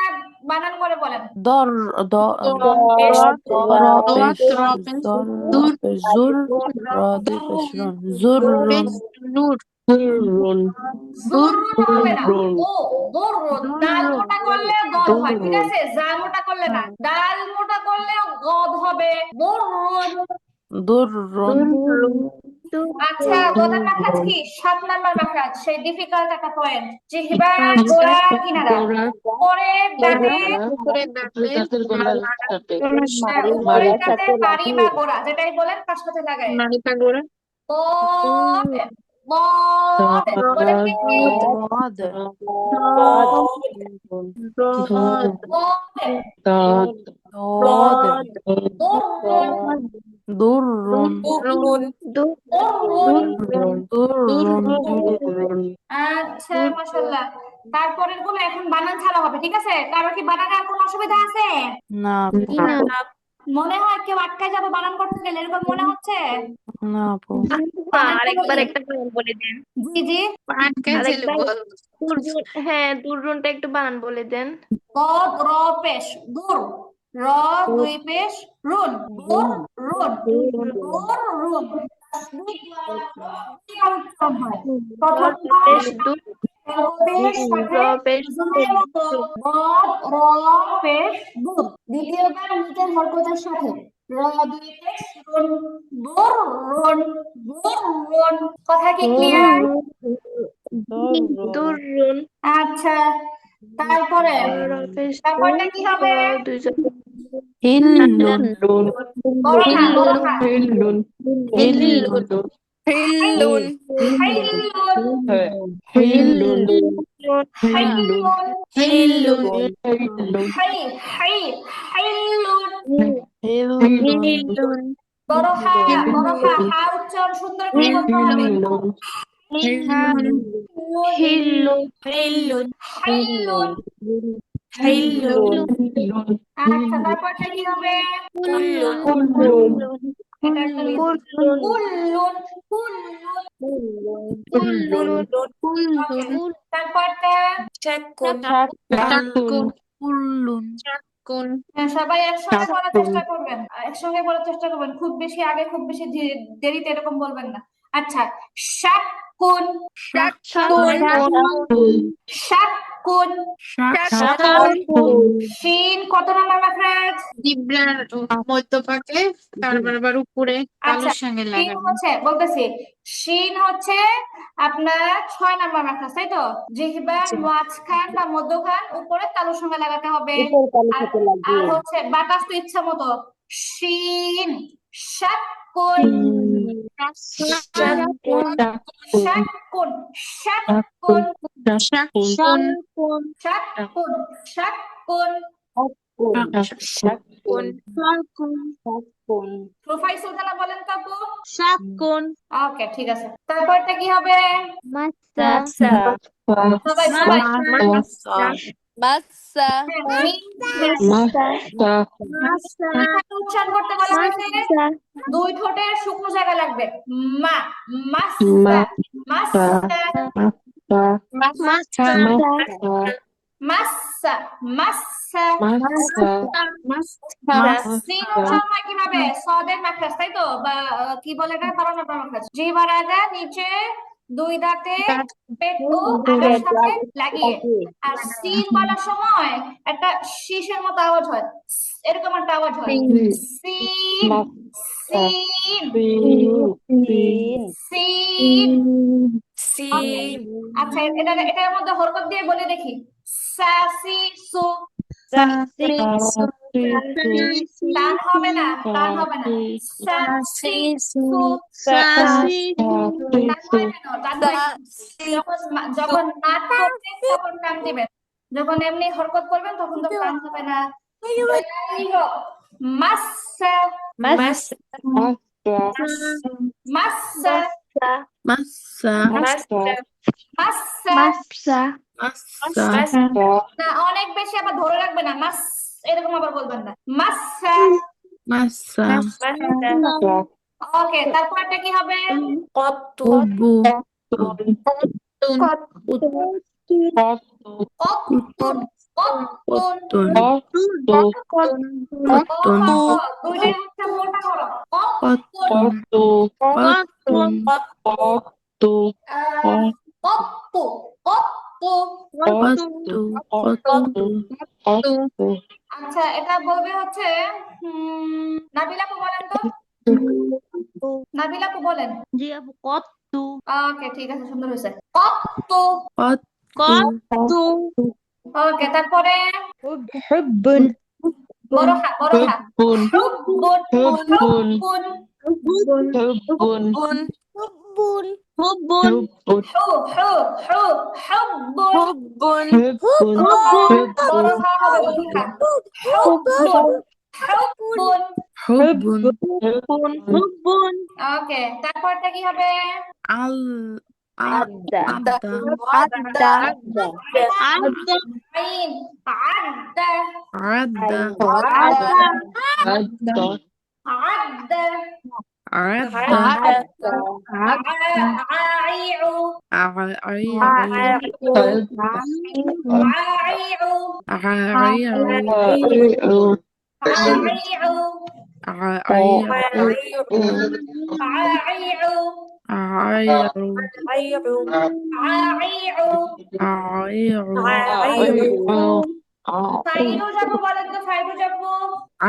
বানান করে বলেন। জুররুন হবে না, দুররুন। দাল মোটা করলে গদ হয়, ঠিক আছে? জাল মোটা করলে না, দাল মোটা করলে গদ হবে। দুররুন। আচ্ছা, গদার মাখরাজ কি? 7 নাম্বার মাখরাজ, সেই ডিফিকাল্ট একটা পয়েন্ট। জিহবা গোড়া কিনারা, পরের দাঁতে উপরের দাঁতে উপরের দাঁতে বাড়ি বা গোড়া, যেটাই বলেন তার সাথে লাগায়। মারিপা গোড়া। বদ বলেন দেখি। আচ্ছা, মাশাআল্লাহ। তারপরের গুলো এখন বানান ছাড়া হবে, ঠিক আছে? কারো কি বানানে আর কোনো অসুবিধা আছে? না মনে হয় কেউ আটকায় যাবে বানান করতে গেলে, এরকম মনে হচ্ছে? আপু আরেকবার একটা বানান বলে দেন। জি জি, আটকায় গেলে আরেকবার বল। হ্যাঁ, দুররুনটা একটু বানান বলে দেন। গদ র পেশ দুর, র দুই পেশ রুন, দুর রুন, দুর রুন। প্রথমটা পেশ দুর, পেশ সাথে পেশ জুনের মতো গদ র পেশ দুর। দ্বিতীয়বার নিচের হরকতের সাথে র দুই পেশ রুন, দুর রুন, দুর রুন। কথা কি ক্লিয়ার? দুররুন। আচ্ছা, তারপরে পেশ তারপরটা কি হবে? দুই জবর হিল্লুন বড় হা, বড় হা। حلون হাইলুন, হিল্লুন হাইলুন, হিল্লুন হাই হাই হাইলুন। হিল্লুন বড় হা, হা উচ্চারণ সুন্দর করে বলতে হবে। হিল্লুন হাইলুন, হাইলুন। আচ্ছা, তারপরটা কি হবে? এটা একটা কুল্লুন, কুল্লুন। তারপরটা সবাই একসঙ্গে বলার চেষ্টা করবেন, খুব বেশি আগে খুব বেশি দেরিতে এরকম বলবেন না। আচ্ছা, শাকুন, শাকুন। শিন কত নাম্বার মাখরাজ? জিব্রার মধ্যপাকে, তারপর আবার উপরে আচ্ছা, তালুর সঙ্গে শিন লাগানো। হচ্ছে বলতেছি, শিন হচ্ছে আপনার 6 নাম্বার মাখরাজ, তাই তো? জিহ্বার মাঝখান বা মধ্যখান উপরে তালুর সঙ্গে লাগাতে হবে। আর হচ্ছে বাতাস তো ইচ্ছা মতো। শিন, শাকুন, শাকুন, শাকুন, শাকুন, শাকুন, শাকুন শাকুন শাকুন রুফাই সুলতানা বলেন তো আপু। শাকুন ওকে ঠিক আছে, তারপরটা কি হবে? মাসা সবাই সবাই মাসা এখানে উচ্চারণ করতে বলা হয়েছে দুই ঠোঁটের শুকনো জায়গা লাগবে। মা মাসা মাসা মাসা মাসা সিন উচ্চারণ হয় কিভাবে? সদের মাখরাজ, তাই তো? বা কি বলে এটা? বারানা মাখরাজ। জিহ্বার আগা নিচে দুই দাঁতে পেট ও আগার সাথে লাগিয়ে, আর সিন বলার সময় একটা শীষের মতো আওয়াজ হয়, এরকম একটা আওয়াজ হয়। Scene scene scene. সিন আচ্ছা, এটার মধ্যে হরকত দিয়ে বলে দেখি। সা সি সু। টান হবে না, টান হবে না। সা সি সু। টান হয় কেন? টান হয় যখন নাক করবেন তখন টান দিবেন, যখন এমনি হরকত করবেন তখন তো টান হবে না। যাই হোক, মাসা মাসা মাসা মাসা মাসা। মাসা না, অনেক বেশি আবার ধরে রাখবে না, মাস এরকম আবার বলবেন না। মাসা। মাসা ওকে, তারপরটা কি হবে? কত্তু উবু কত্তুন কত্তুন কত্তুন কত্তুন। কত্তুন দুইটাই হচ্ছে মোটা হরফ। কত্তুন কত্তুন কত্তু কত্তু কত্তু কত্তু আচ্ছা, এটা বলবে হচ্ছে নাবিলা আপু বলেন তো। নাবিলা আপু বলেন। জি আপু কত্তু ওকে ঠিক আছে, সুন্দর হয়েছে। কত্তু। কত্তু ওকে, তারপরে হুব্বুন বড় হা বড় হা। হুব্বুন হুব্বুন হুব্বুন হুব্বুন হু হু হু হুব্বুন। বড় হা হবে, বড় হা। হুব্বুন হুব্বুন। হুব্বুন ওকে, তারপরটা কি হবে? আল আদ্দা আদ্দা আইন আদ্দা আদ্দা আদ্দা আইউ ফাইরু যাবো বলেন তো, ফাইরু যাবো।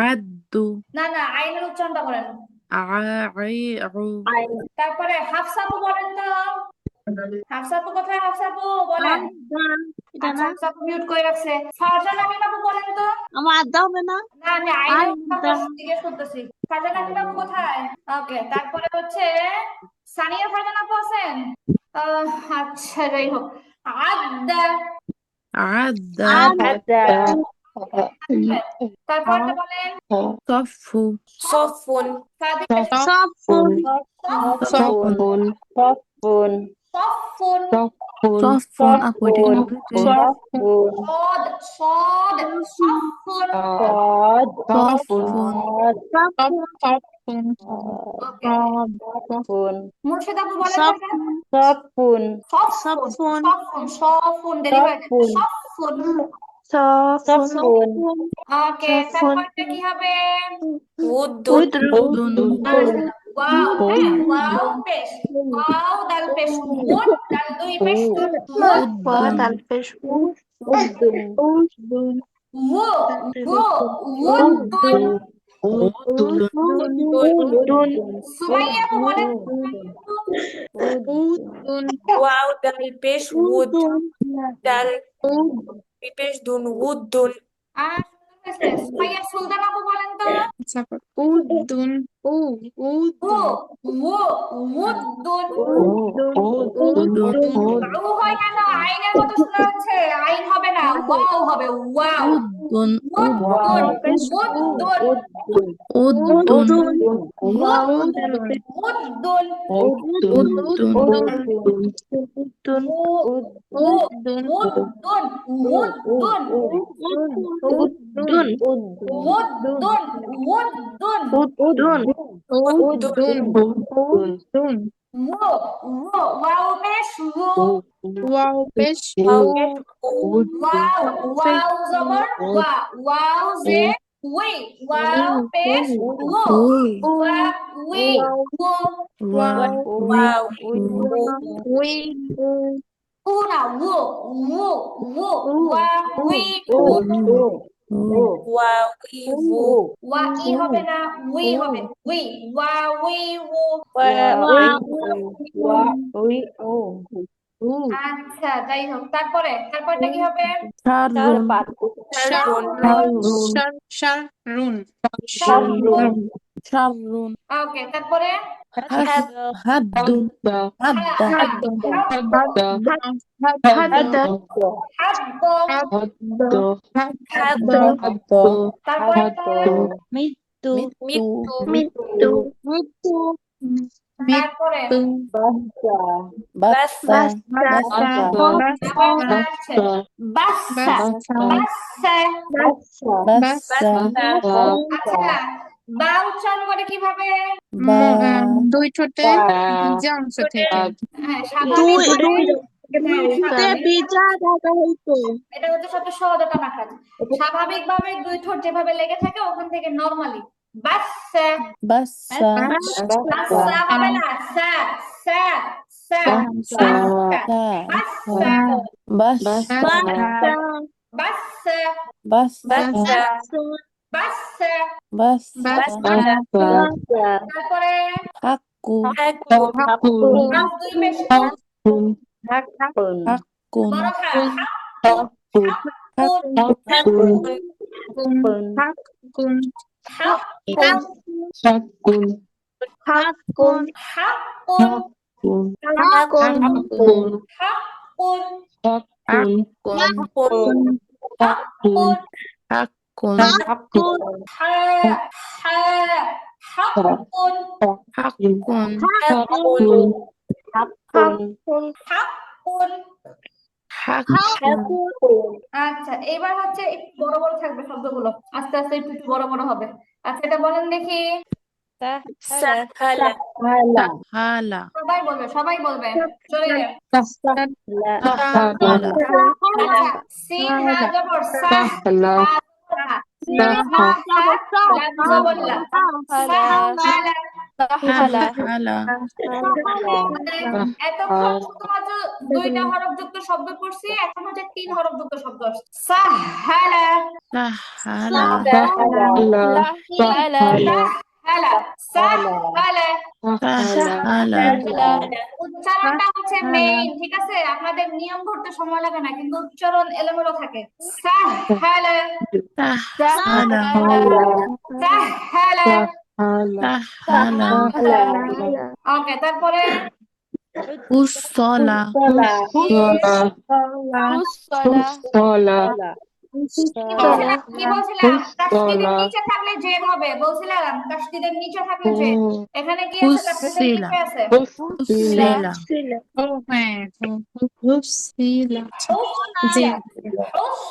আদ্দু না না, আইনের উচ্চারণটা করেন। আইউ তারপরে হাফসাবু বলেন তো। হাফসাবু কোথায়? হাফসাবু বলেন। আচ্ছা, হাফসাবু মিউট করে রাখছে। ফারজানা আমিন আপু বলেন তো। আমার আড্ডা হবে না। না, আমি আইনের উচ্চারণটা জিজ্ঞেস করতেছি। ফারজানা আমিন আপু কোথায়? ওকে, তারপরে হচ্ছে সানিয়া ফারজানা আপু আছেন? আচ্ছা, যাই হোক। আদ্দা আদ্দা তারপরটা বলেন। সফু সফুন সাদিয়া সফুন সফুন সফুন সফুন আপু এটা কেন উঠেছে সফুন صاد صاد صفر صاد সফুন ওকে, صفون মুর্শিদ আপু বলেন তো এটা। صفون সফুন সফুন দেরি হয়ে যাবে। সফুন صفون ওকে, তারপরটা কি হবে? উদ্দুন ওয়াও, হ্যাঁ, ওয়াও পেশ, ওয়াও দাল পেশ, উদ দাল দুই পেশ, أذن ও উদ্দুন। সুমাইয়া আপু বলেন। ওয়াও দাল পেশ উদ দাল পেশ দুন উদ্দুন সুমাইয়া সুলতান আপু বলেন তো। উদ্দুন উ ও ও উদ্দুন উদ্দুন উ হয় কেন? আইনের মতো শোনা হচ্ছে, আইন হবে না, ওয়াও হবে, ওয়াও। উদ্দুন উদ্দুন উদ্দুন উদ্দুন উদ্দুন উদ্দুন উদ্দুন উদ্দুন উদ্দুন উদ্দুন উদ্দুন উদ্দুন উদ্দুন উদ্দুন ওয়াও পেশ ওয়াও পেশ ও ওয়াও জবর ওয়াও জে উই ওয়াও পেশ উই ওয়া উই ও ওয়াও উই না ওয়া উই ওয়া ই হবে না, উই হবে, উই ওয়া উই আচ্ছা যাই হোক, তারপরটা কি হবে? শারুন শাররুন শাররুন শারুন ওকে, তারপরে হাদ্দুন হাদ্দা হাদ্দ তারপরে মৃত্যু মৃত্যু তারপরে বাচ্চা বাচ্চা বাচ্চা আচ্ছা, বা উচ্চারণ করে কিভাবে? বা দুই ঠোঁটে যে অংশ থেকে হ্যাঁ, স্বাভাবিকভাবে এটা হচ্ছে সবচেয়ে সহজ একটা মাখরাজ। স্বাভাবিকভাবে দুই ঠোঁট যেভাবে লেগে থাকে ওখান থেকে নরমালি বাচ্চা বাচ্চা বাচ্চা হবে না, সা সা সা বাচ্চা বাচ্চা বাচ্চা বাচ্চা তারপরে হাক্কু দুই পেশ হাক্কুন বড় আচ্ছা, এবার হচ্ছে একটু বড় বড় থাকবে শব্দগুলো, আস্তে আস্তে একটু একটু বড় বড় হবে। আচ্ছা, এটা বলেন দেখি, হালা সবাই বলবে চলে যাবে। হালা সিন হা জবর সাহ হালা এতক্ষণ শুধুমাত্র দুইটা হরফযুক্ত শব্দ পড়ছি, এখন হচ্ছে 3 হরফযুক্ত শব্দ আসছে। সাহালা হালা উচ্চারণটা হচ্ছে মেইন, ঠিক আছে? আপনাদের নিয়ম ধরতে সময় লাগে না, কিন্তু উচ্চারণ এলোমেলো থাকে। সাহালা ওকে, তারপরে উসলা কি বলছিলাম? তাসদীদের নিচে থাকলে জের হবে, বলছিলাম তাসদীদের নিচে থাকলে জের। এখানে কি আছে? তাসদীদের নিচে আছে ও হ্যাঁ হুসিলা জি আপু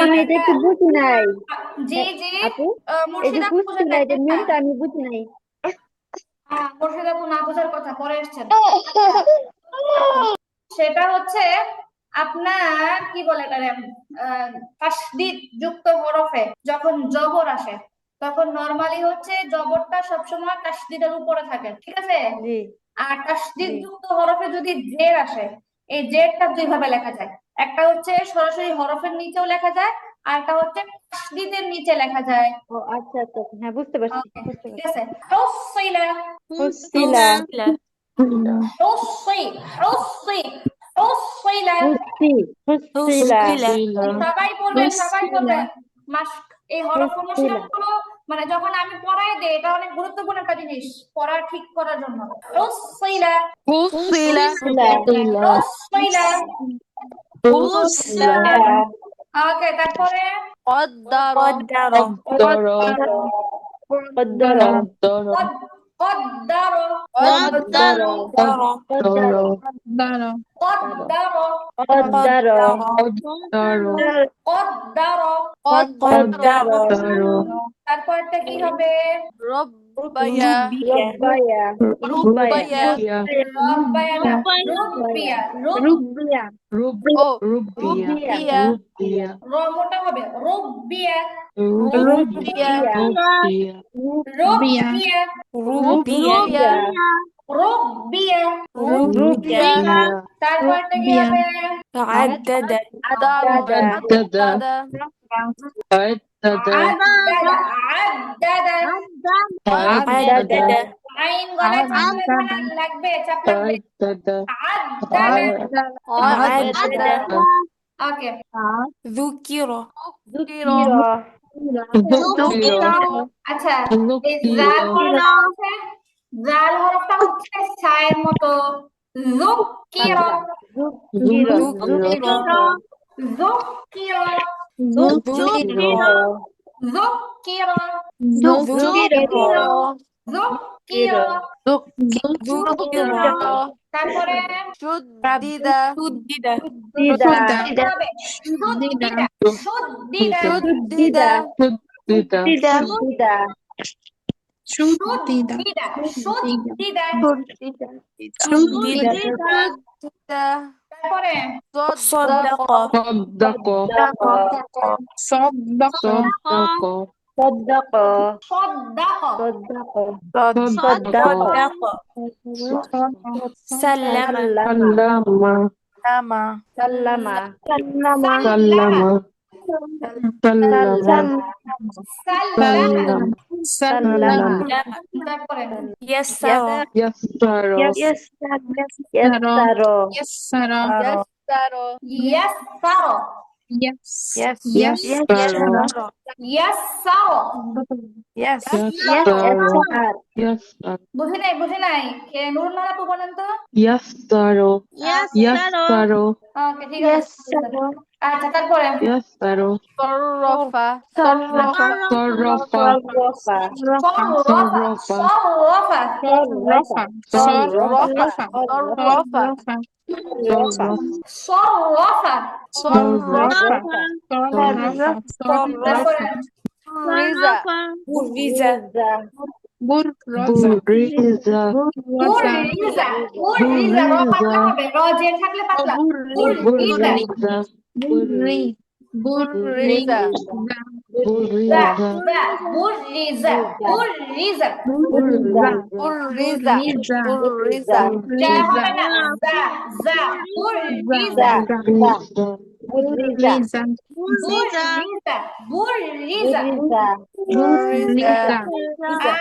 আমি এটা একটু বুঝি নাই। জি জি আপু এই যে মুর্শিদা বুঝছি না, এটা নিয়মটা আমি বুঝি নাই। মুর্শিদা না বোঝার কথা, পরে এসছেন। সেটা হচ্ছে আপনার কি বলে এটারে, তাসদীদ যুক্ত হরফে যখন জবর আসে তখন নরমালি হচ্ছে জবরটা সবসময় তাসদীদের উপরে থাকে, ঠিক আছে? জি আর তাসদীদ যুক্ত হরফে যদি জের আসে, এই জেরটা দুই ভাবে লেখা যায়। একটা হচ্ছে সরাসরি হরফের নিচেও লেখা যায়, আর একটা হচ্ছে তাসদিদের নিচে লেখা যায়। ও আচ্ছা আচ্ছা আচ্ছা। হ্যাঁ বুঝতে পারছি ওকে, বুঝতে ঠিক পারছি। আছে। হুসিলা হুসিলা হুসি হুসি হুসিলা। হুসি হুসিলা সবাই পড়বেন, সবাই পড়বেন। মাস্ক এই হরফ হুসিলা গুলো মানে যখন আমি পড়াই দেই, এটা অনেক গুরুত্বপূর্ণ একটা জিনিস পড়া ঠিক করার জন্য। হুসিলা হুসিলা হুসিলা হুসিলা। হুসিলা ওকে, তারপরে قدر قدر قدر قدر قدر قدر قدر قدر قدر قدر قدر قدر قدر قدر قدر তারপরটা কি হবে? ربيا ربيا ربيا রব্বায়া না, রুব্বিয়া ربيا أو ربيا ربيا ربيا র মোটা হবে, রব্বিয়া ربيا ربيا রব্বিয়া ربيا রব্বিয়া। ربيا তারপরটা কি হবে? عدد عدد عدد عدد আদাদা আদাদা। عدد আইন গলায় চাপলে লাগবে, চাপ লাগবে। عدد আদাদা। عدد ওকে, ذكر ذكر ذكر আচ্ছা, এই ذكر জাল হরফটা হচ্ছে ছায়ের মতো। যুকিরা ذكر যুকিরা ذكر যুকিরা ذكر যুকিরা। ذكر তারপরে شدد شدد কি হবে? শুদ্দিদা শুদ্দিদা شدد شدد শুদ্দিদা শুদ্দিদা। شدد তারপরে صدق صدق صدق صدق صدق صدق صدق سلم سلم سلم سلم سلم সাল্লাম। سلم তারপরে يسر يسر يسر يسر ইয়াসসার يسر ইয়াসসার। يسر يسر বুঝি নাই কে নুরুন নাহার আপু বলেন তো। يسر يسر ওকে, ঠিক আছে। আচ্ছা, তারপরে يسر صرف صرف সরফা صرف সরফা। তারপরে رزا برز بريزة বুররিজা বুররিজা র পাতলা হবে, র জের থাকলে পাতলা। বুররিজা برزا বুররিজা বুররিজা বুররিজা। برزا برزا জা হবে না, জা জা বুররিজা بريزة বুররিজা বুররিজা। برزا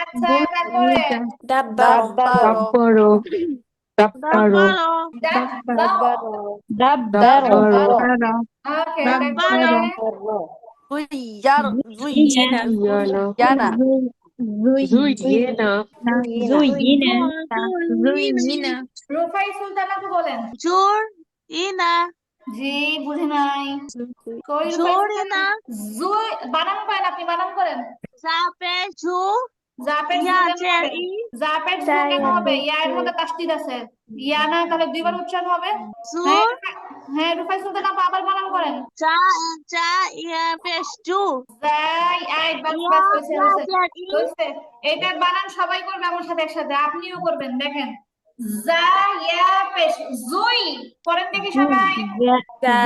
আচ্ছা, তারপরে دبر دبر دبر দাব্বারু। دبر ওকে, তারপরে زين زين زين زين রুফাই সুলতান আপু বলেন। জি, বুঝি নাই। কই রুফাই সুলতান? জুই বানান করেন, আপনি বানান করেন। জাপের জু কেন হবে? ইয়া এর মধ্যে তাসদিদ আছে। ইয়া না, তাহলে দুইবার উচ্চারণ হবে। হ্যাঁ, রুফাই সুলতান আপু আবার বানান করেন। যাই আই বাস বাস হইছে। এটার বানান সবাই করবে আমার সাথে একসাথে, আপনিও করবেন। দেখেন, জা ইয়া পেশ জুই পড়েন দেখি সবাই জা যা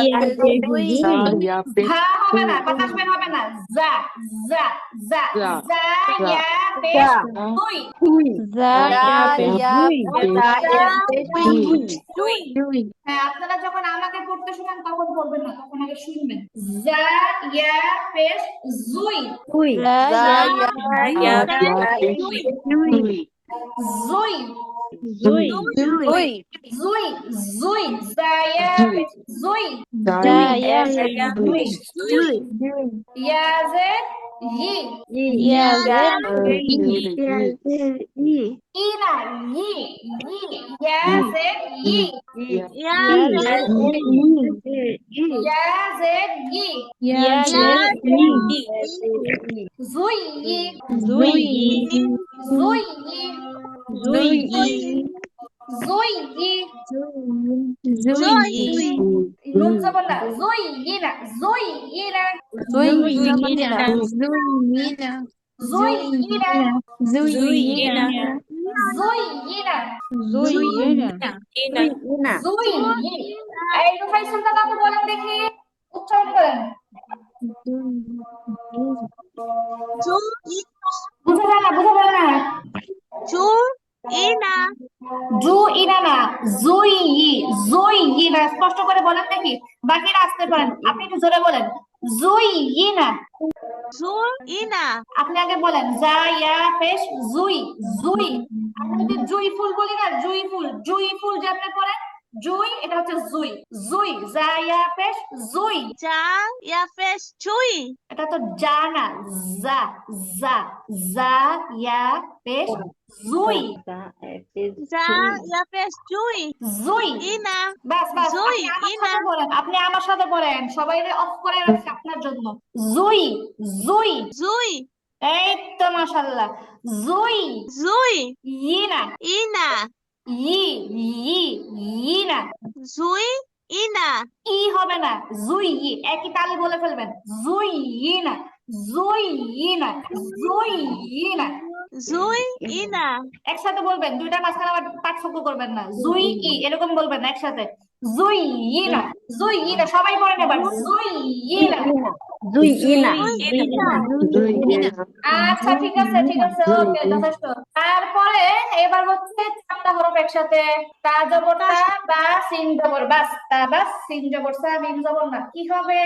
ইয়া ইয়া পেশ পেশ জুই যা ইয়া পেশ ধা হবে না জুই বাতাস বের হবে না জা জা জা যা জা যা ইয়া পেশ যা জুই যা যা ইয়া ইয়া পেশ পেশ জুই জুই হ্যাঁ আপনারা যখন আমাকে পড়তে শুনেন তখন পড়বেন না তখন আগে শুনবেন জা ইয়া পেশ জুই যা জা ইয়া ইয়া যা ইয়া পেশ জুই জুই জুই জুই জুই জুই জা ইয়া জুই পেশ জুই যা যা ইয়া ইয়া পেশ জুই ইয়া জেড ই ইয়া ইনা ই ইয়া জেড ই ইয়া ইয়া জেড ই জুই ই জুই ই জুই ই নুন জবর না জুই ইনা জুই ইনা জুই ইনা জুই ইনা এই রুফাই সুলতান আপু বলেন দেখি উচ্চারণ করেন বুঝা যায় না জু ইনা না জুই ইনা স্পষ্ট করে বলেন দেখি বাকিরা আসতে পারেন আপনি একটু জোরে বলেন জুই ইনা আপনি আগে বলেন জা ইয়া পেশ জুই আমরা যদি জুই ফুল বলি না জুই ফুল যে আপনি করেন জুই এটা হচ্ছে জুই জা ইয়া পেশ জুই এটা তো জা না জা জা ইয়া পেশ জুই বাস আপনি আমার সাথে বলেন সবাই অফ করে রাখছি আপনার জন্য জুই এই তো মাশাআল্লাহ জুই ইনা ইনা ই হবে না জুই একই তালে বলে ফেলবেন জুই ইনা একসাথে বলবেন দুইটা মাঝখানে আবার পার্থক্য করবেন না জুই ই এরকম বলবেন না একসাথে জুই ইনা সবাই পড়েন এবার জুই ইনা আচ্ছা ঠিক আছে ওকে যথেষ্ট তারপরে এবার হচ্ছে চারটা হরফ একসাথে তা জবর তা বা সিন জবর বাস তা বাস সিন জবর সা মিম জবর না কি হবে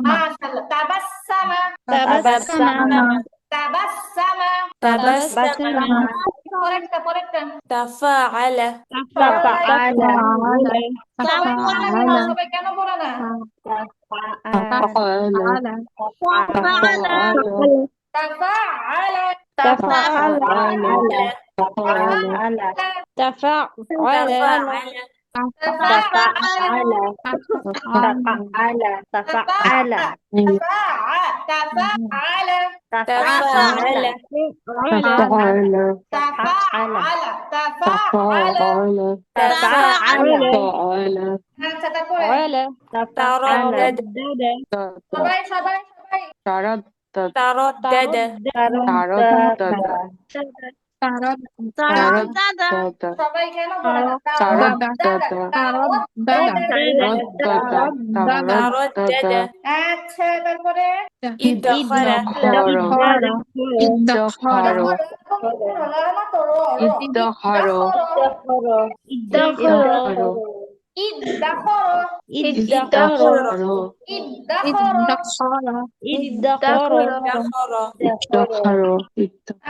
মাশাআল্লাহ তাবাসসামা পরেরটা তাফাআলা সবাই কেন বলে না সবাই কেন বলে না আচ্ছা তারপরে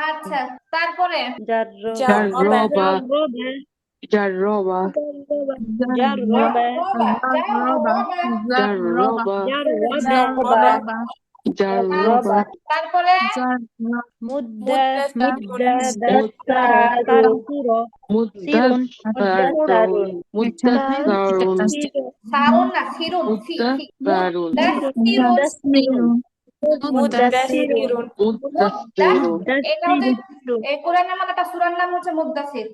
আচ্ছা তারপরে তারপরে সারুন না ফিরুন এটা হচ্ছে এই কোরআনের মধ্যে একটা সূরার নাম হচ্ছে মুদ্দাসির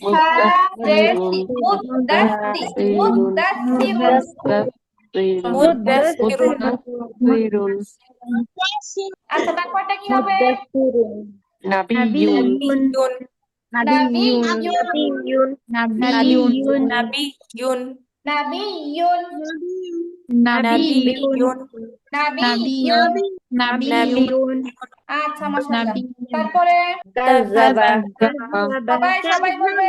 মুদাসসিরুন মুদাসসিরুন মুদাসসিরুন মুদাসসিরুন মুদাসসিরুন আচ্ছা তারপরটা কি হবে? নাবিয়্যুন নাবিয়্যুন নাবিয়্যুন নাবিয়্যুন নাবিয়্যুন নাবিয়্যুন নাবিয়্যুন নাবিয়্যুন নাবিয়্যুন আচ্ছা মাশাআল্লাহ। নাবিয়্যুন তারপরে কাযাবা সবাই বলবে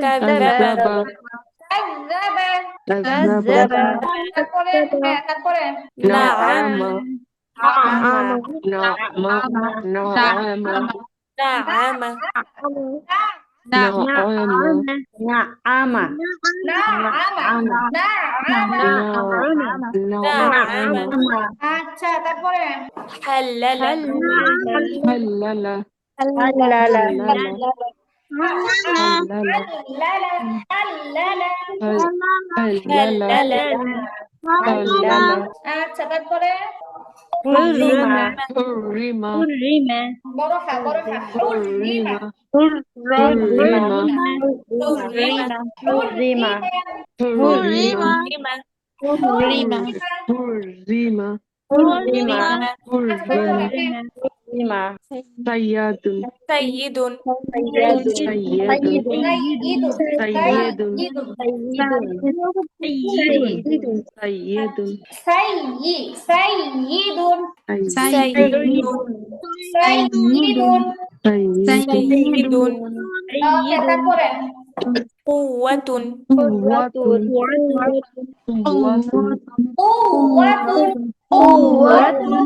কাযাবা কাযাবা। কাযাবা তারপরে তারপরে নাআমা নাআমা নাআমা নাআমা নাআমা নাআমা নাআমা নাআমা আচ্ছা তারপরে হাল্লালা হাল্লালা হাল্লালা হাল্লালা হাল্লালা হাল্লালা আচ্ছা তারপরে হুররিমা হুররিমা বড় খা হুররিমা হুররিমা হুররিমা হুররিমা হুররিমা হুররিমা হুররিমা হুররিমা হুররিমা হুররিমা সাইয়াদুন সাইয়্যিদুন সাইয়াদুন সাইয়্যিদুন সাইয়াদুন সাইয়্যিদুন সাইয়াদুন সাইয়্যিদুন সাইয়্যিদুন সাইয়্যিদুন সাইয়্যিদুন ওকে তারপরে কুওয়াতুন কুওয়াতুন কুওয়াতুন কুওয়াতুন কুওয়াতুন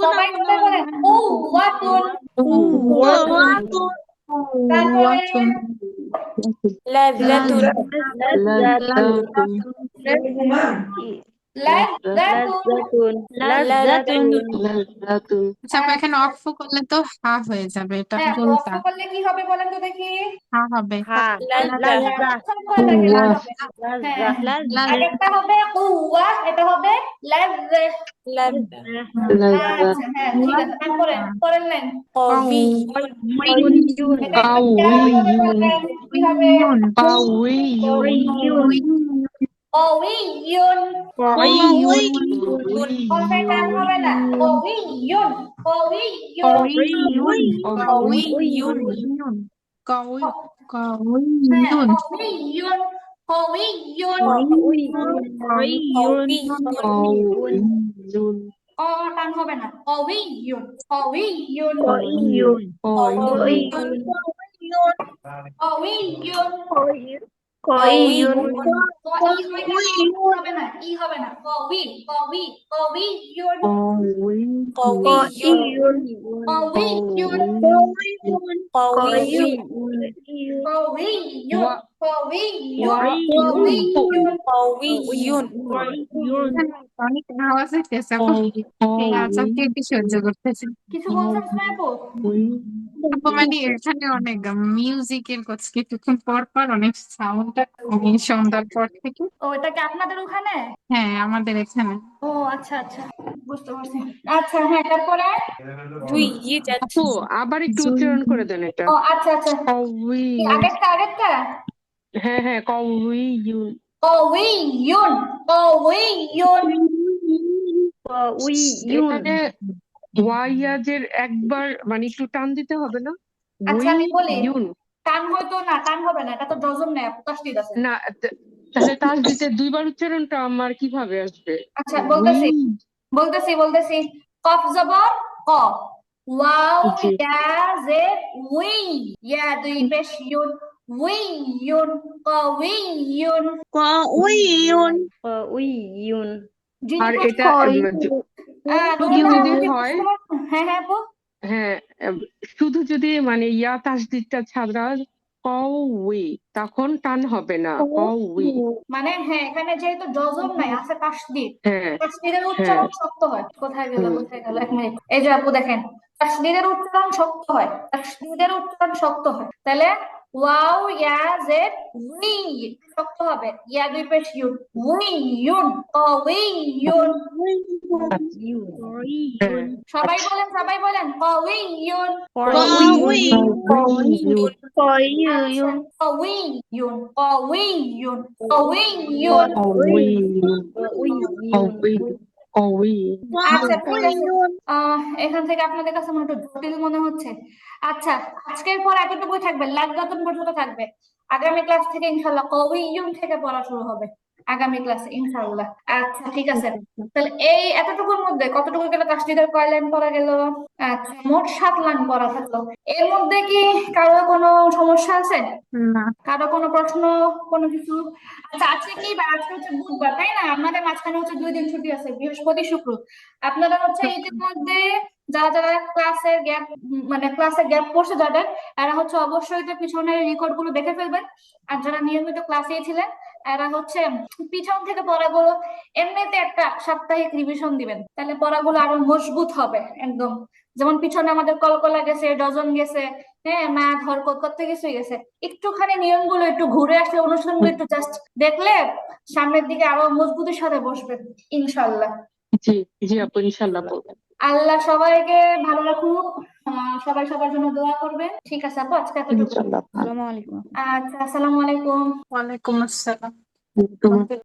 সবাই মিলে বলেন কুওয়াতুন কুওয়াতুন তারপরে লাযাতুন লাযাতুন লাযাতুন লাযাতুন লাযাতুন আচ্ছা এখানে অক্ফ করলে তো হা হয়ে যাবে, এটা হ্যাঁ গোলটা অক্ষ করলে কি হবে বলেন তো দেখি? হা হবে। লাযা আগেরটা হবে কুওয়া, এটা হবে লাযা। লাযা আচ্ছা হ্যাঁ ঠিক আছে। তারপরে পরের লাইন কাওয়িয়্যুন এটা একটু খেয়াল করে বলবেন কি হবে? কাওয়িয়্যুন কথায় টান হবে না। কাওয়িয়্যুন কাওয়িয়্যুন কাওয়িয়্যুন কাউই হ্যাঁ কাউইয়ুন কাওয়িয়্যুন কাওয়িয়্যুন কাওয়িয়্যুন অ টান হবে না। কাওয়িয়্যুন কাওয়িয়্যুন কাওয়িয়্যুন কাওয়িয়্যুন ই হবে না, ই হবে না। কাওয়িয়্যুন কাওয়িয়্যুন কাওয়িয়্যুন কাওয়িয়্যুন কাওয়িয়্যুন অনেক আওয়াজ হইতেছে আপু। এই আওয়াজটা একটু সহ্য করতেছি কিছু বলছেন সুমাইয়া আপু? আপু, মানে এখানে অনেক মিউজিকের কিছুক্ষণ পর পর অনেক সাউন্ডটা সন্ধ্যার পর থেকে। ও এটা কি আপনাদের ওখানে? হ্যাঁ আমাদের এখানে। ও আচ্ছা আচ্ছা বুঝতে পারছি। আচ্ছা হ্যাঁ তারপরে তুই ইয়ে আপু যাচ্ছিস আবার একটু উচ্চারণ করে দেন এটা। ও আচ্ছা আচ্ছা কি আগেরটা হ্যাঁ হ্যাঁ কাওয়িয়্যুন কাওয়িয়্যুন এখানে ওয়াইয়াজের একবার মানে একটু টান দিতে হবে না? আচ্ছা আমি বলি উইয়ুন টান হয়তো না, টান হবে না, এটা তো ডজম নেই, তাসদিদ আছে। না তাহলে তাসদিদের দুইবার উচ্চারণটা আমার কিভাবে আসবে? আচ্ছা বলতেছি কফ জবর ক, ওয়াও জি ইয়া জেড উই, ইয়া দুই পেশ ইউন, উইয়ুন উইয়ুন জিম আর পেশ এটা যদি হয় হ্যাঁ হ্যাঁ আপু হ্যাঁ শুধু যদি মানে ইয়া তাসদিদটা ছাড়া কওয়ি তখন টান হবে না। কওয়ি মানে হ্যাঁ এখানে যেহেতু জজম নাই আছে তাসদিদ, হ্যাঁ তাসদিদের উচ্চারণ শক্ত হয়। কোথায় গেল এক মিনিট, এই যে আপু দেখেন তাসদিদের উচ্চারণ শক্ত হয়, তাহলে ওয়াও ইয়া জেড উই শক্ত হবে, ইয়া দুই পেশ ইউন, উইয়ুন কাওয়িয়্যুন। সবাই বলেন কাওয়িয়্যুন قوي قوي قوي قوي قوي قوي আচ্ছা ঠিক আছে এখান থেকে আপনাদের কাছে মনে একটু জটিল মনে হচ্ছে। আচ্ছা, আজকের পর এতটুকুই থাকবে, লাগাতন পর্যন্ত থাকবে। আগামী ক্লাস থেকে ইনশাল্লাহ কওয়িয়ুন থেকে পড়া শুরু হবে আগামী ক্লাসে ইনশাল্লাহ। আচ্ছা ঠিক আছে, তাহলে এই এতটুকুর মধ্যে কতটুকু গেল? তাসদীদের কয় লাইন পড়া গেল? আচ্ছা, মোট 7 লাইন পড়া থাকলো। এর মধ্যে কি কারো কোনো সমস্যা আছে? না কারো কোনো প্রশ্ন, কোনো কিছু? আচ্ছা, আজকে কি বার? আজকে হচ্ছে বুধবার, তাই না? আপনাদের মাঝখানে হচ্ছে 2 দিন ছুটি আছে, বৃহস্পতি শুক্র। আপনারা হচ্ছে ইতিমধ্যে যারা যারা ক্লাসের গ্যাপ, মানে ক্লাসে গ্যাপ পড়ছে যাদের, এরা হচ্ছে অবশ্যই যে পিছনের রেকর্ড গুলো দেখে ফেলবেন। আর যারা নিয়মিত ক্লাসে ছিলেন এরা হচ্ছে পিছন থেকে পড়াগুলো এমনিতে একটা সাপ্তাহিক রিভিশন দিবেন, তাহলে পড়াগুলো আরো মজবুত হবে একদম। যেমন পিছনে আমাদের কলকলা গেছে, ডজন গেছে, হ্যাঁ, ম্যাথ, হরকত, কত কিছুই গেছে। একটুখানি নিয়মগুলো একটু ঘুরে আসলে, অনুষ্ঠানগুলো একটু জাস্ট দেখলে সামনের দিকে আরো মজবুতের সাথে বসবেন ইনশাল্লাহ। জি জি আপু, ইনশাল্লাহ বলবেন। আল্লাহ সবাইকে ভালো রাখুক, সবাই সবার জন্য দোয়া করবেন। ঠিক আছে আপু, আজকে এতটুকু। ইনশাল্লাহ। আসসালামু আলাইকুম। আচ্ছা, আসসালামু আলাইকুম। ওয়ালাইকুম আসসালাম। তোমার